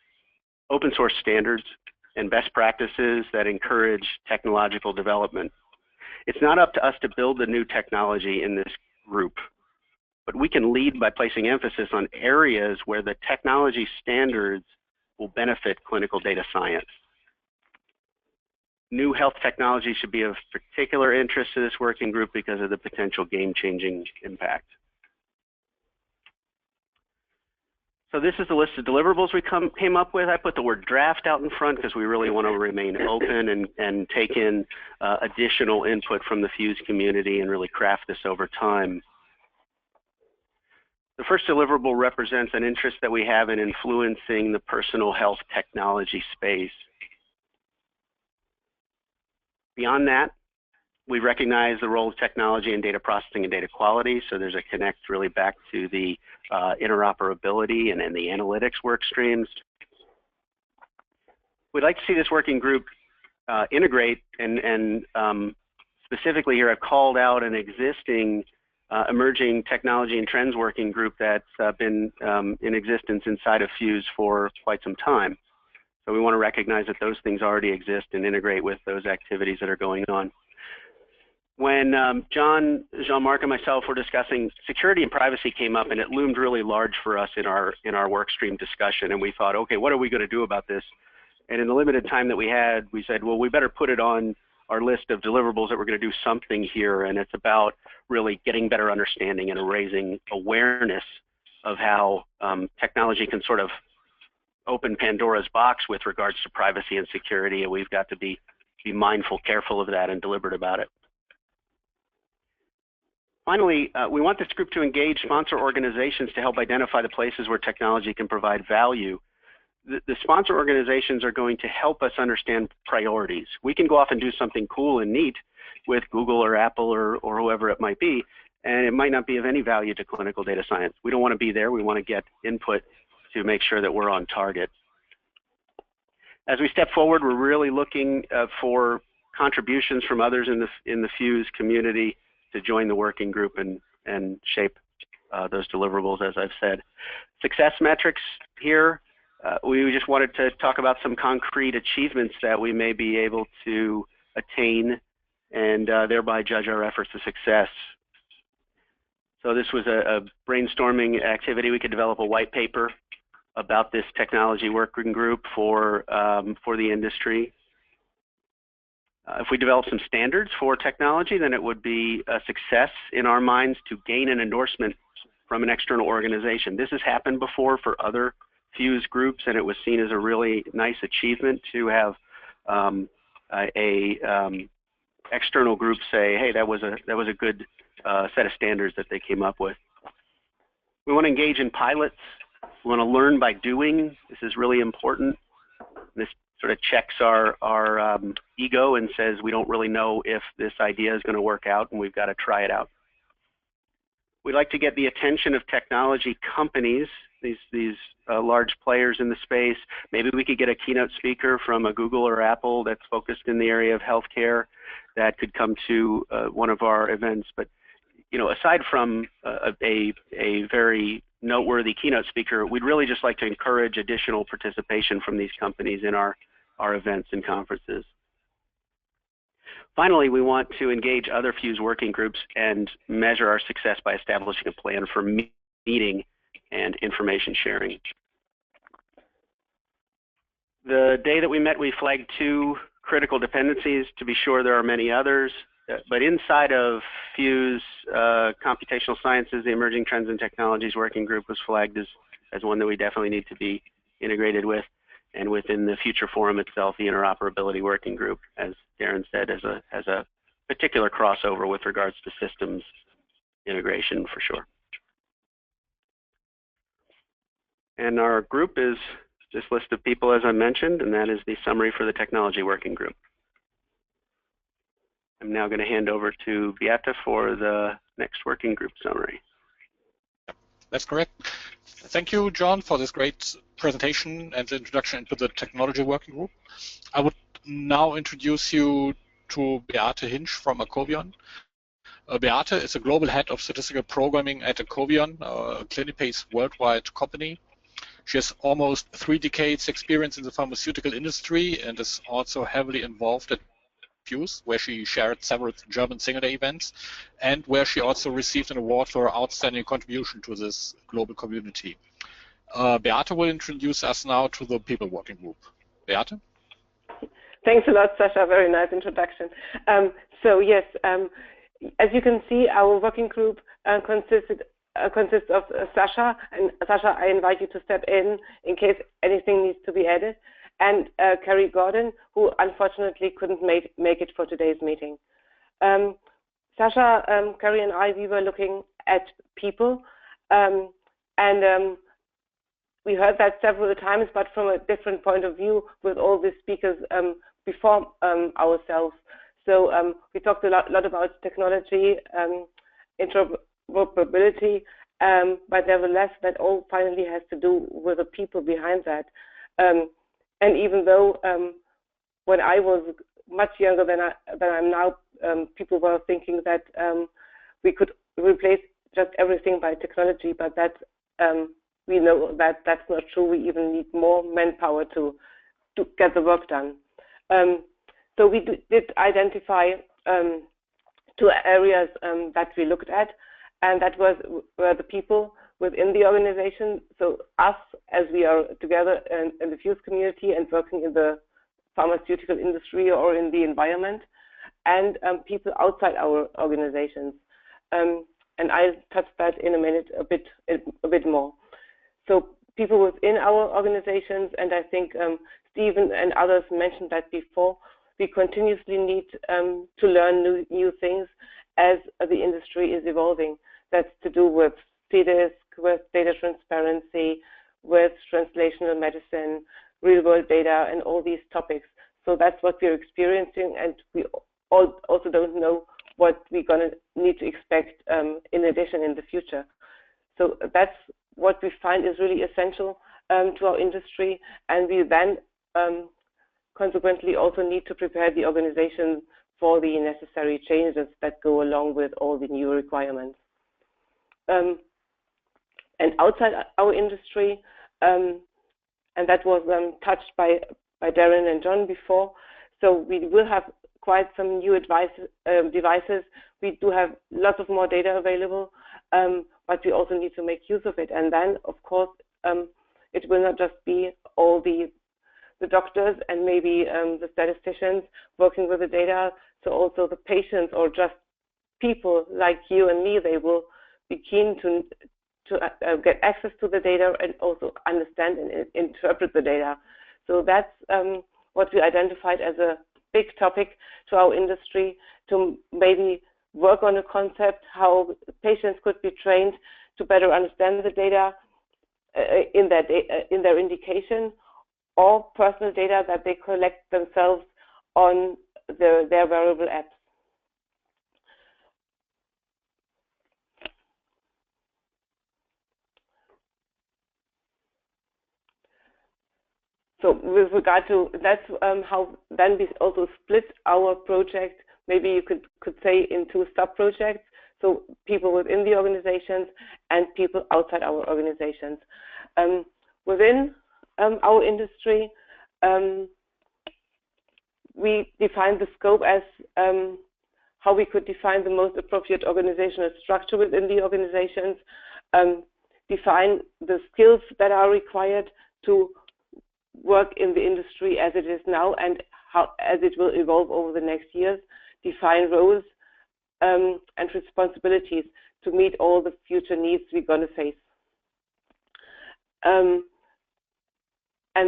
open source standards and best practices that encourage technological development. It's not up to us to build the new technology in this group, but we can lead by placing emphasis on areas where the technology standards will benefit clinical data science. New health technology should be of particular interest to this working group because of the potential game-changing impact. So this is the list of deliverables we came up with. I put the word draft out in front because we really want to remain open and take in additional input from the PhUSE community and really craft this over time. The first deliverable represents an interest that we have in influencing the personal health technology space. Beyond that, we recognize the role of technology in data processing and data quality, so there's a connect really back to the interoperability and the analytics work streams. We'd like to see this working group integrate, and specifically here I've called out an existing emerging technology and trends working group that's been in existence inside of PhUSE for quite some time. So we want to recognize that those things already exist and integrate with those activities that are going on. When John, Jean-Marc, and myself were discussing, security and privacy came up, and it loomed really large for us in our workstream discussion. And we thought, okay, what are we going to do about this? And in the limited time that we had, we said, well, we better put it on our list of deliverables that we're going to do something here. And it's about really getting better understanding and raising awareness of how technology can sort of open Pandora's box with regards to privacy and security. And we've got to be mindful, careful of that, and deliberate about it. Finally, we want this group to engage sponsor organizations to help identify the places where technology can provide value. The sponsor organizations are going to help us understand priorities. We can go off and do something cool and neat with Google or Apple or whoever it might be, and it might not be of any value to clinical data science. We don't want to be there. We want to get input to make sure that we're on target. As we step forward, we're really looking for contributions from others in the PhUSE community to join the working group and shape those deliverables, as I've said. Success metrics here, we just wanted to talk about some concrete achievements that we may be able to attain and thereby judge our efforts to success. So this was a brainstorming activity. We could develop a white paper about this technology working group for the industry. If we develop some standards for technology, then it would be a success in our minds to gain an endorsement from an external organization. This has happened before for other PhUSE groups, and it was seen as a really nice achievement to have external group say, hey, that was a good set of standards that they came up with. We want to engage in pilots. We want to learn by doing. This is really important. This sort of checks our ego and says we don't really know if this idea is going to work out, and we've got to try it out. We'd like to get the attention of technology companies, these large players in the space. Maybe we could get a keynote speaker from a Google or Apple that's focused in the area of healthcare that could come to one of our events. But aside from a very noteworthy keynote speaker, we'd really just like to encourage additional participation from these companies in our events and conferences. Finally, we want to engage other PhUSE working groups and measure our success by establishing a plan for meeting and information sharing. The day that we met, we flagged 2 critical dependencies. To be sure, there are many others. But inside of PhUSE Computational Sciences, the Emerging Trends and Technologies Working Group was flagged as one that we definitely need to be integrated with. And within the Future Forum itself, the Interoperability Working Group, as Darren said, has a particular crossover with regards to systems integration for sure. And our group is this list of people as I mentioned, and that is the summary for the Technology Working Group. I'm now going to hand over to Beata for the next working group summary. That's correct. Thank you, John, for this great presentation and the introduction into the Technology Working Group. I would now introduce you to Beate Hinsch from Acovion. Beate is a global head of statistical programming at Acovion, a clinic-based worldwide company. She has almost 3 decades experience in the pharmaceutical industry and is also heavily involved at PhUSE, where she shared several German single-day events, and where she also received an award for her outstanding contribution to this global community. Beate will introduce us now to the People Working Group. Beate? Thanks a lot, Sasha. Very nice introduction. So yes, as you can see, our working group consists of Sasha, and Sasha, I invite you to step in case anything needs to be added, and Carrie Gordon, who unfortunately couldn't make it for today's meeting. Sasha, Carrie, and I, we were looking at people, and we heard that several times, but from a different point of view with all the speakers before ourselves. So we talked a lot about technology, interoperability, but nevertheless, that all finally has to do with the people behind that. And even though when I was much younger than I'm now, people were thinking that we could replace just everything by technology, but that we know that that's not true. We even need more manpower to get the work done. So we did identify 2 areas that we looked at, and that were the people within the organization. So us, as we are together in the PhUSE community and working in the pharmaceutical industry or in the environment, and people outside our organizations. And I'll touch that in a minute a bit more. So people within our organizations, and I think Stephen and others mentioned that before, we continuously need to learn new things as the industry is evolving. That's to do with CDISC, with data transparency, with translational medicine, real-world data, and all these topics. So that's what we're experiencing, and we also don't know what we're going to need to expect in addition in the future. So that's what we find is really essential to our industry, and we then consequently also need to prepare the organization for the necessary changes that go along with all the new requirements. And outside our industry, and that was touched by Darren and John before, so we will have quite some new devices. We do have lots of more data available, but we also need to make use of it. And then, of course, it will not just be all the doctors and maybe the statisticians working with the data. So also the patients or just people like you and me, they will be keen to get access to the data and also understand and interpret the data. So that's what we identified as a big topic to our industry, to maybe work on a concept how patients could be trained to better understand the data in their indication, or personal data that they collect themselves on their wearable apps. So with regard to that's how then we also split our project. Maybe you could say in 2 sub-projects. So people within the organizations and people outside our organizations. Within our industry, we define the scope as how we could define the most appropriate organizational structure within the organizations, define the skills that are required to work in the industry as it is now and as it will evolve over the next years, define roles and responsibilities to meet all the future needs we're going to face. And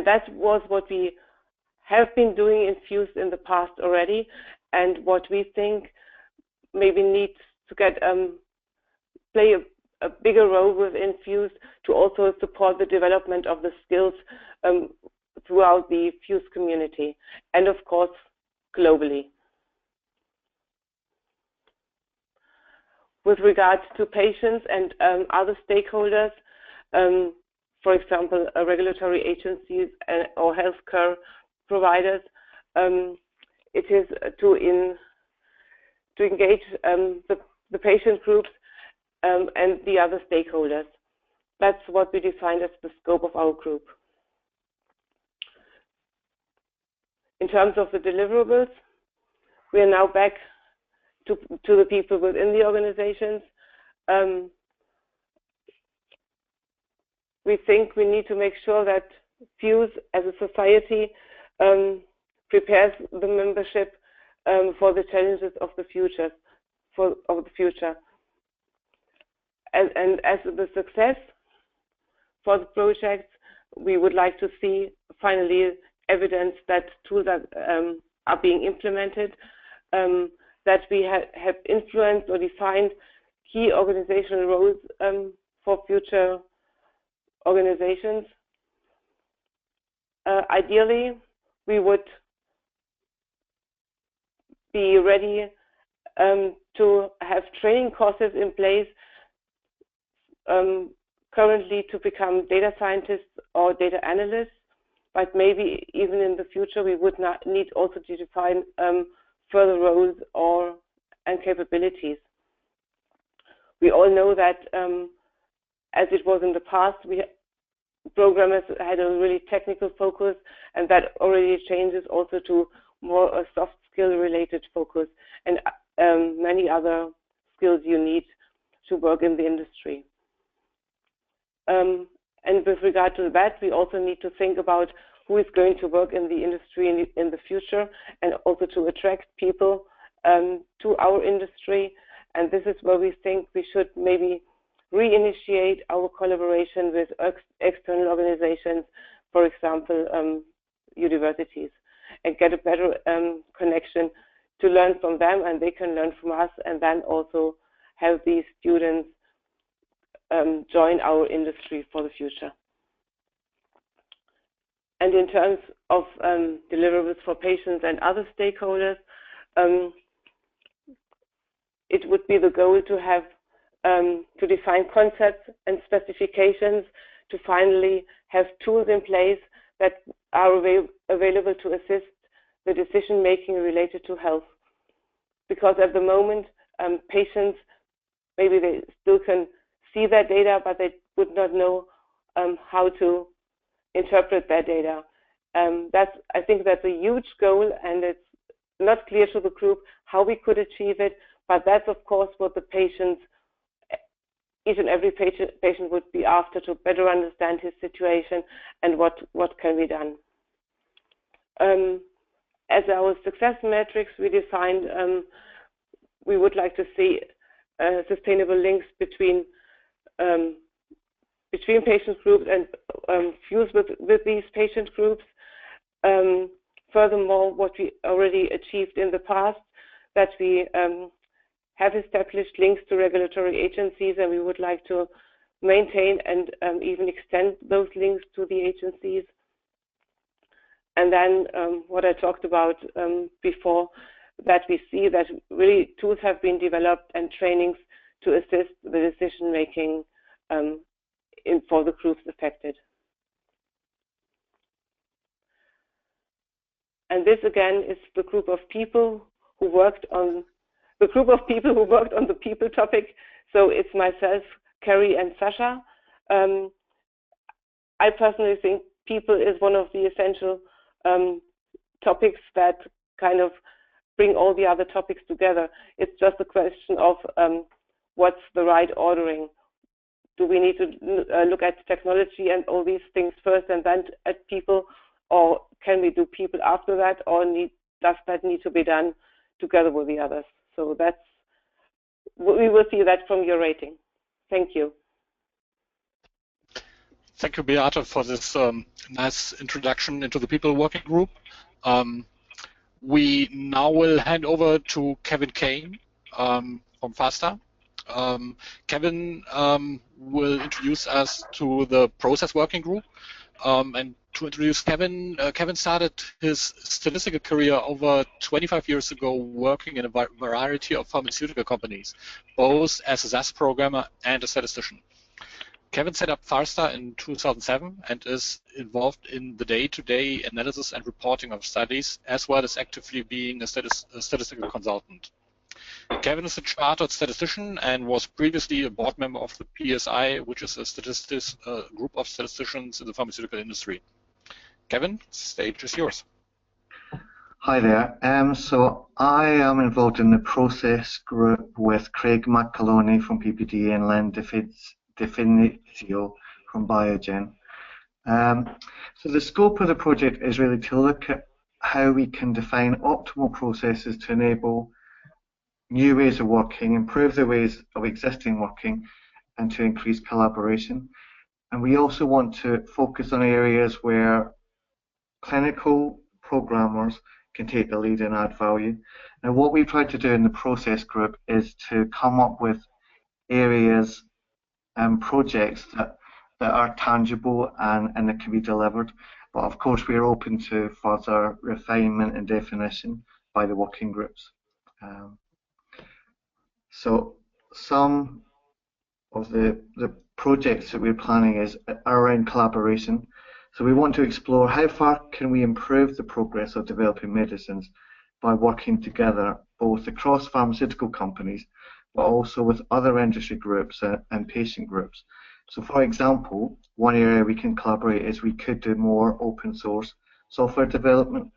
that was what we have been doing in PhUSE in the past already, and what we think maybe needs to get play a bigger role within PhUSE to also support the development of the skills throughout the PhUSE community, and of course globally. With regards to patients and other stakeholders, for example, regulatory agencies or healthcare providers, it is to engage the patient groups and the other stakeholders. That's what we defined as the scope of our group. In terms of the deliverables, we are now back to the people within the organizations. We think we need to make sure that PhUSE as a society prepares the membership for the challenges of the future. And as the success for the project, we would like to see finally evidence that tools are being implemented, that we have influenced or defined key organizational roles for future organizations. Ideally, we would be ready to have training courses in place currently to become data scientists or data analysts, but maybe even in the future we would not need also to define further roles and capabilities. We all know that as it was in the past, programmers had a really technical focus, and that already changes also to more a soft skill related focus and many other skills you need to work in the industry. And with regard to that, we also need to think about who is going to work in the industry in the future, and also to attract people to our industry. And this is where we think we should maybe reinitiate our collaboration with external organizations, for example, universities, and get a better connection to learn from them, and they can learn from us, and then also have these students join our industry for the future. And in terms of deliverables for patients and other stakeholders, it would be the goal to have to define concepts and specifications, to finally have tools in place that are available to assist the decision making related to health. Because at the moment, patients, maybe they still can see their data, but they would not know how to interpret their data. I think that's a huge goal, and it's not clear to the group how we could achieve it, but that's of course what the patients, each and every patient would be after, to better understand his situation and what can be done. as our success metrics we defined, we would like to see sustainable links between patient groups and PhUSE with these patient groups. Furthermore, what we already achieved in the past, that we have established links to regulatory agencies, and we would like to maintain and even extend those links to the agencies. And then what I talked about before, that we see that really tools have been developed and trainings to assist the decision making for the groups affected. And this again is the group of people who worked on the people topic. So it's myself, Carrie, and Sasha. I personally think people is one of the essential topics that kind of bring all the other topics together. It's just a question of what's the right ordering. Do we need to look at technology and all these things first and then at people, or can we do people after that, or does that need to be done together with the others? So we will see that from your rating. Thank you. Thank you, Beate, for this nice introduction into the people working group. We now will hand over to Kevin Kane from FASTA. Kevin will introduce us to the process working group. And to introduce Kevin, Kevin started his statistical career over 25 years ago working in a variety of pharmaceutical companies, both as a SAS programmer and a statistician. Kevin set up FASTA in 2007 and is involved in the day-to-day analysis and reporting of studies, as well as actively being a statistical consultant. Kevin is a chartered statistician and was previously a board member of the PSI, which is a group of statisticians in the pharmaceutical industry. Kevin, stage is yours. Hi there. So I am involved in the process group with Craig McAloney from PPD and Len Definitio from Biogen. So the scope of the project is really to look at how we can define optimal processes to enable new ways of working, improve the ways of existing working, and to increase collaboration. And we also want to focus on areas where clinical programmers can take the lead and add value. Now, what we've tried to do in the process group is to come up with areas and projects that are tangible and that can be delivered. But of course, we are open to further refinement and definition by the working groups. So some of the projects that we're planning are around collaboration. So we want to explore how far can we improve the progress of developing medicines by working together both across pharmaceutical companies but also with other industry groups and patient groups. So for example, one area we can collaborate is we could do more open source software development.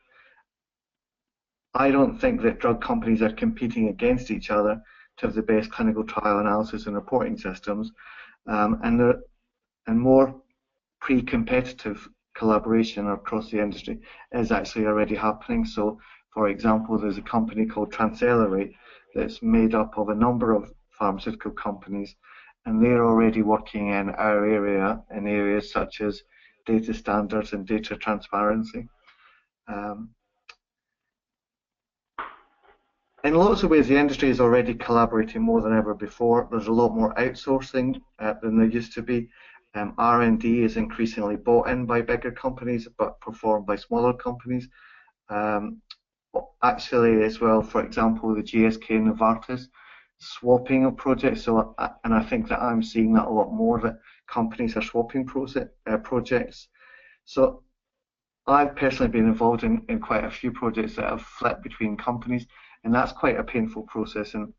I don't think that drug companies are competing against each other to have the best clinical trial analysis and reporting systems, and more pre-competitive collaboration across the industry is actually already happening. So, for example, there's a company called Transcelerate that's made up of a number of pharmaceutical companies, and they're already working in our area in areas such as data standards and data transparency. In lots of ways, the industry is already collaborating more than ever before. There's a lot more outsourcing than there used to be. R&D is increasingly bought in by bigger companies, but performed by smaller companies. Actually, as well, for example, the GSK and Novartis swapping of projects. So, and I think that I'm seeing that a lot more, that companies are swapping projects. So, I've personally been involved in quite a few projects that have flipped between companies, and that's quite a painful process. And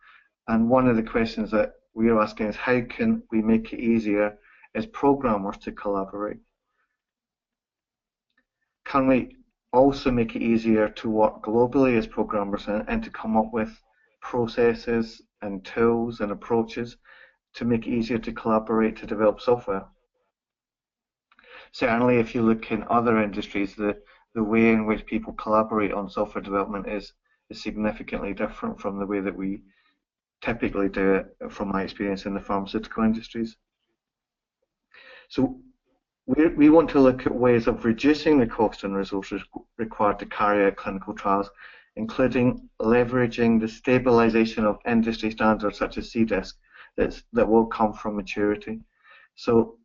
one of the questions that we're asking is, how can we make it easier as programmers to collaborate? Can we also make it easier to work globally as programmers and to come up with processes and tools and approaches to make it easier to collaborate to develop software? Certainly, if you look in other industries, the the way in which people collaborate on software development is significantly different from the way that we typically do it, from my experience in the pharmaceutical industries. So we want to look at ways of reducing the cost and resources required to carry out clinical trials, including leveraging the stabilization of industry standards such as CDISC that will come from maturity. So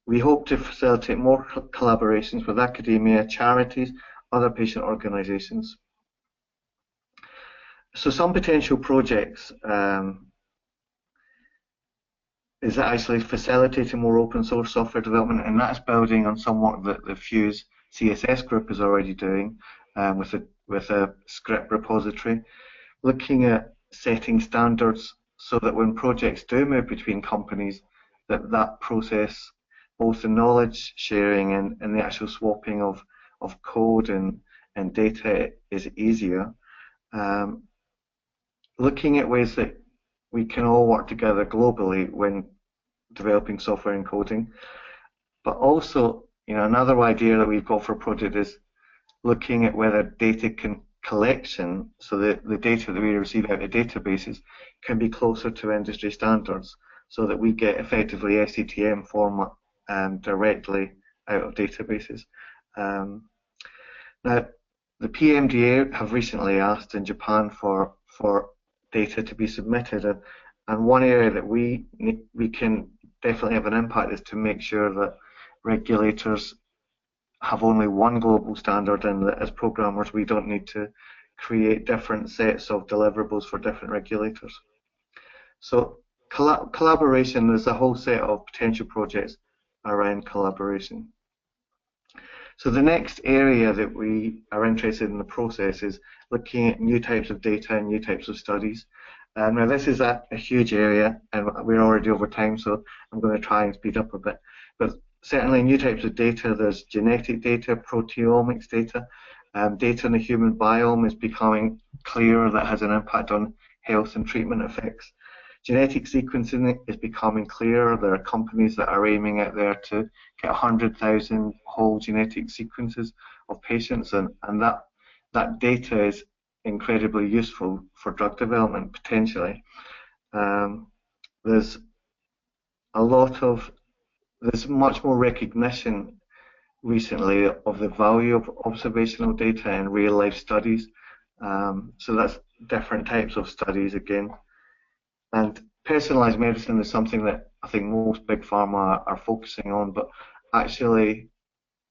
we hope to facilitate more collaborations with academia, charities, other patient organizations. So some potential projects is actually facilitating more open source software development, and that's building on some work that the PhUSE CSS group is already doing with a script repository, looking at setting standards so that when projects do move between companies, that process, both the knowledge sharing and the actual swapping of code and data is easier. Looking at ways that we can all work together globally when developing software and coding. But also, another idea that we've got for a project is looking at whether data collection, so that the data that we receive out of databases, can be closer to industry standards, so that we get effectively SCTM format directly out of databases. Now, the PMDA have recently asked in Japan for data to be submitted, and one area that we can definitely have an impact is to make sure that regulators have only one global standard, and that as programmers we don't need to create different sets of deliverables for different regulators. So collaboration, there's a whole set of potential projects around collaboration. So the next area that we are interested in the process is looking at new types of data and new types of studies. Now this is a huge area, and we're already over time, so I'm going to try and speed up a bit. But certainly new types of data, there's genetic data, proteomics data. Data in the human biome is becoming clearer that has an impact on health and treatment effects. Genetic sequencing is becoming clearer. There are companies that are aiming out there to get 100,000 whole genetic sequences of patients, and that data is incredibly useful for drug development potentially. There's much more recognition recently of the value of observational data in real life studies. So that's different types of studies again. And personalized medicine is something that I think most big pharma are focusing on, but actually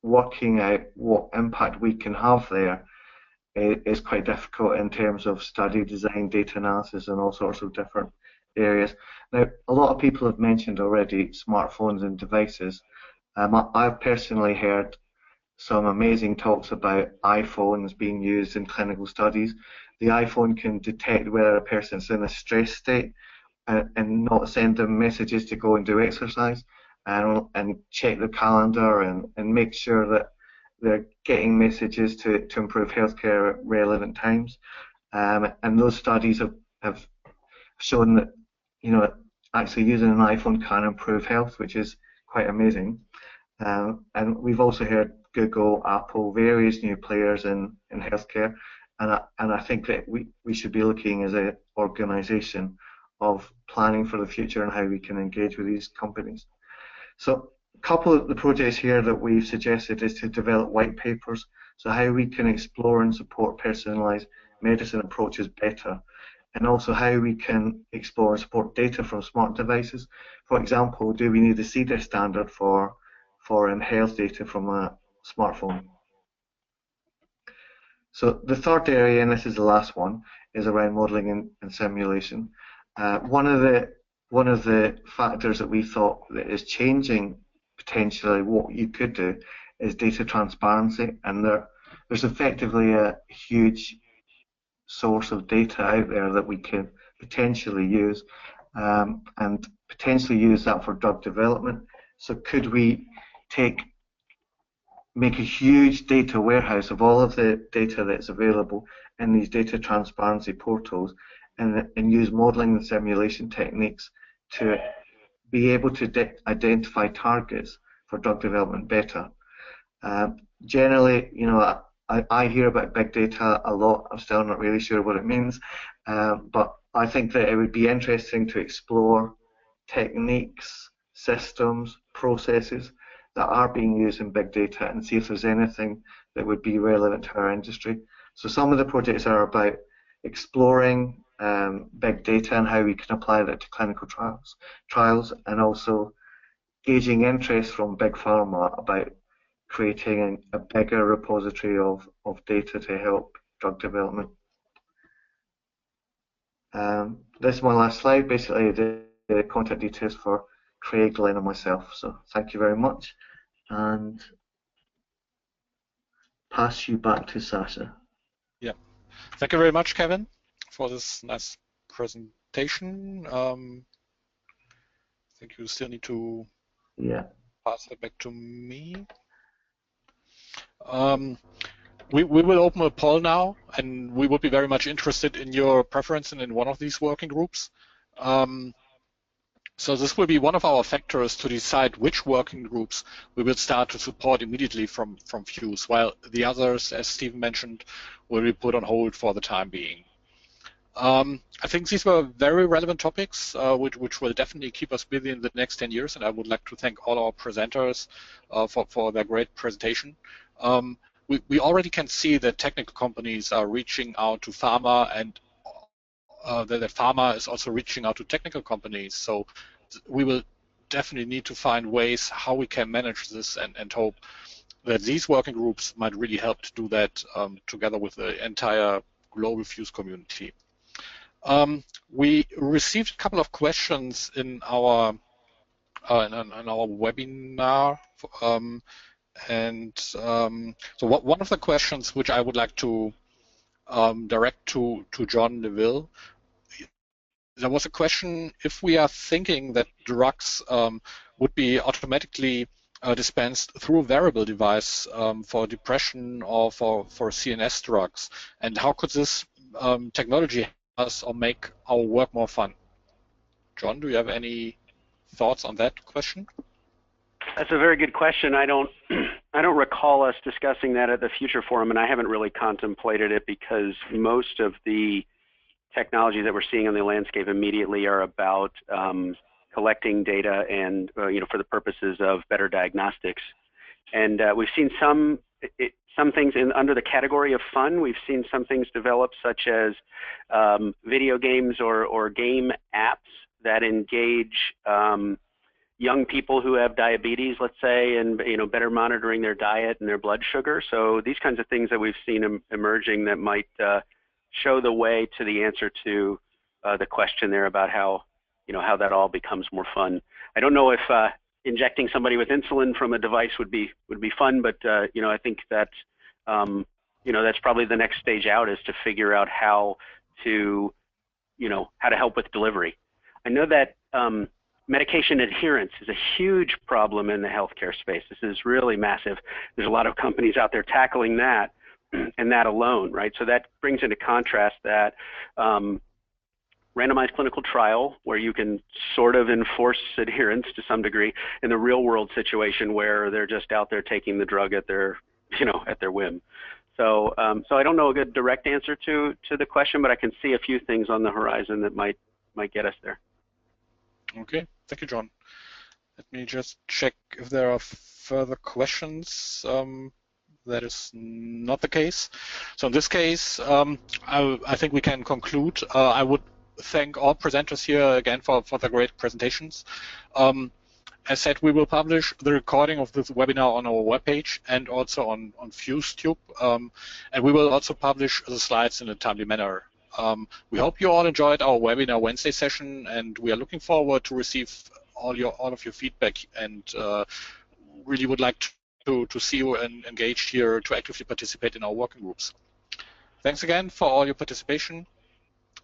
working out what impact we can have there is quite difficult in terms of study design, data analysis, and all sorts of different areas. Now, a lot of people have mentioned already smartphones and devices. I've personally heard some amazing talks about iPhones being used in clinical studies. The iPhone can detect whether a person's in a stress state and not send them messages to go and do exercise, and check the calendar and make sure that they're getting messages to improve healthcare at relevant times. And those studies have shown that actually using an iPhone can improve health, which is quite amazing. And we've also heard Google, Apple, various new players in healthcare, and I think that we should be looking as an organisation of planning for the future and how we can engage with these companies. So a couple of the projects here that we've suggested is to develop white papers, so how we can explore and support personalised medicine approaches better, and also how we can explore and support data from smart devices. For example, do we need a CDISC standard for health data from a smartphone? So the third area, and this is the last one, is around modelling and simulation. One of the factors that we thought that is changing potentially what you could do is data transparency, and there's effectively a huge source of data out there that we can potentially use, and potentially use that for drug development. So could we make a huge data warehouse of all of the data that's available in these data transparency portals, and use modeling and simulation techniques to be able to identify targets for drug development better. generally, you know, I hear about big data a lot. I'm still not really sure what it means, but I think that it would be interesting to explore techniques, systems, processes that are being used in big data and see if there's anything that would be relevant to our industry. So some of the projects are about exploring big data and how we can apply that to clinical trials, and also gauging interest from big pharma about creating a bigger repository of data to help drug development. This is my last slide, basically the contact details for Craig, Glenn and myself. So thank you very much, and pass you back to Sasha. Yeah, thank you very much, Kevin, for this nice presentation. I think you still need to pass it back to me. We will open a poll now, and we would be very much interested in your preference and in one of these working groups. So this will be one of our factors to decide which working groups we will start to support immediately from PhUSE, while the others, as Stephen mentioned, will be put on hold for the time being. I think these were very relevant topics, which will definitely keep us busy in the next 10 years, and I would like to thank all our presenters for their great presentation. We already can see that technical companies are reaching out to pharma, and that pharma is also reaching out to technical companies. So we will definitely need to find ways how we can manage this, and hope that these working groups might really help to do that together with the entire global PhUSE community. We received a couple of questions in our webinar, so one of the questions which I would like to direct to John Neville. There was a question: if we are thinking that drugs would be automatically dispensed through a wearable device for depression or for CNS drugs, and how could this technology help us or make our work more fun? John, do you have any thoughts on that question? That's a very good question. I don't recall us discussing that at the Future Forum, and I haven't really contemplated it because most of the technologies that we're seeing on the landscape immediately are about collecting data and for the purposes of better diagnostics. And we've seen some things under the category of fun. We've seen some things develop, such as video games or game apps that engage young people who have diabetes, let's say, and better monitoring their diet and their blood sugar. So these kinds of things that we've seen emerging that might show the way to the answer to the question there about how that all becomes more fun. I don't know if injecting somebody with insulin from a device would be fun, but I think that that's probably the next stage out, is to figure out how to help with delivery. I know that medication adherence is a huge problem in the healthcare space. This is really massive. There's a lot of companies out there tackling that, and that alone, right? So that brings into contrast that randomized clinical trial where you can sort of enforce adherence to some degree, in the real world situation where they're just out there taking the drug at their whim. So I don't know a good direct answer to the question, but I can see a few things on the horizon that might get us there. Okay, thank you, John. Let me just check if there are further questions. That is not the case. So in this case, I think we can conclude. I would thank all presenters here again for the great presentations. As said, we will publish the recording of this webinar on our webpage and also on PhUSE-Tube, and we will also publish the slides in a timely manner. We hope you all enjoyed our webinar Wednesday session, and we are looking forward to receive all of your feedback, and really would like to see you and engage here to actively participate in our working groups. Thanks again for all your participation,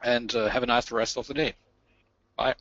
and have a nice rest of the day. Bye.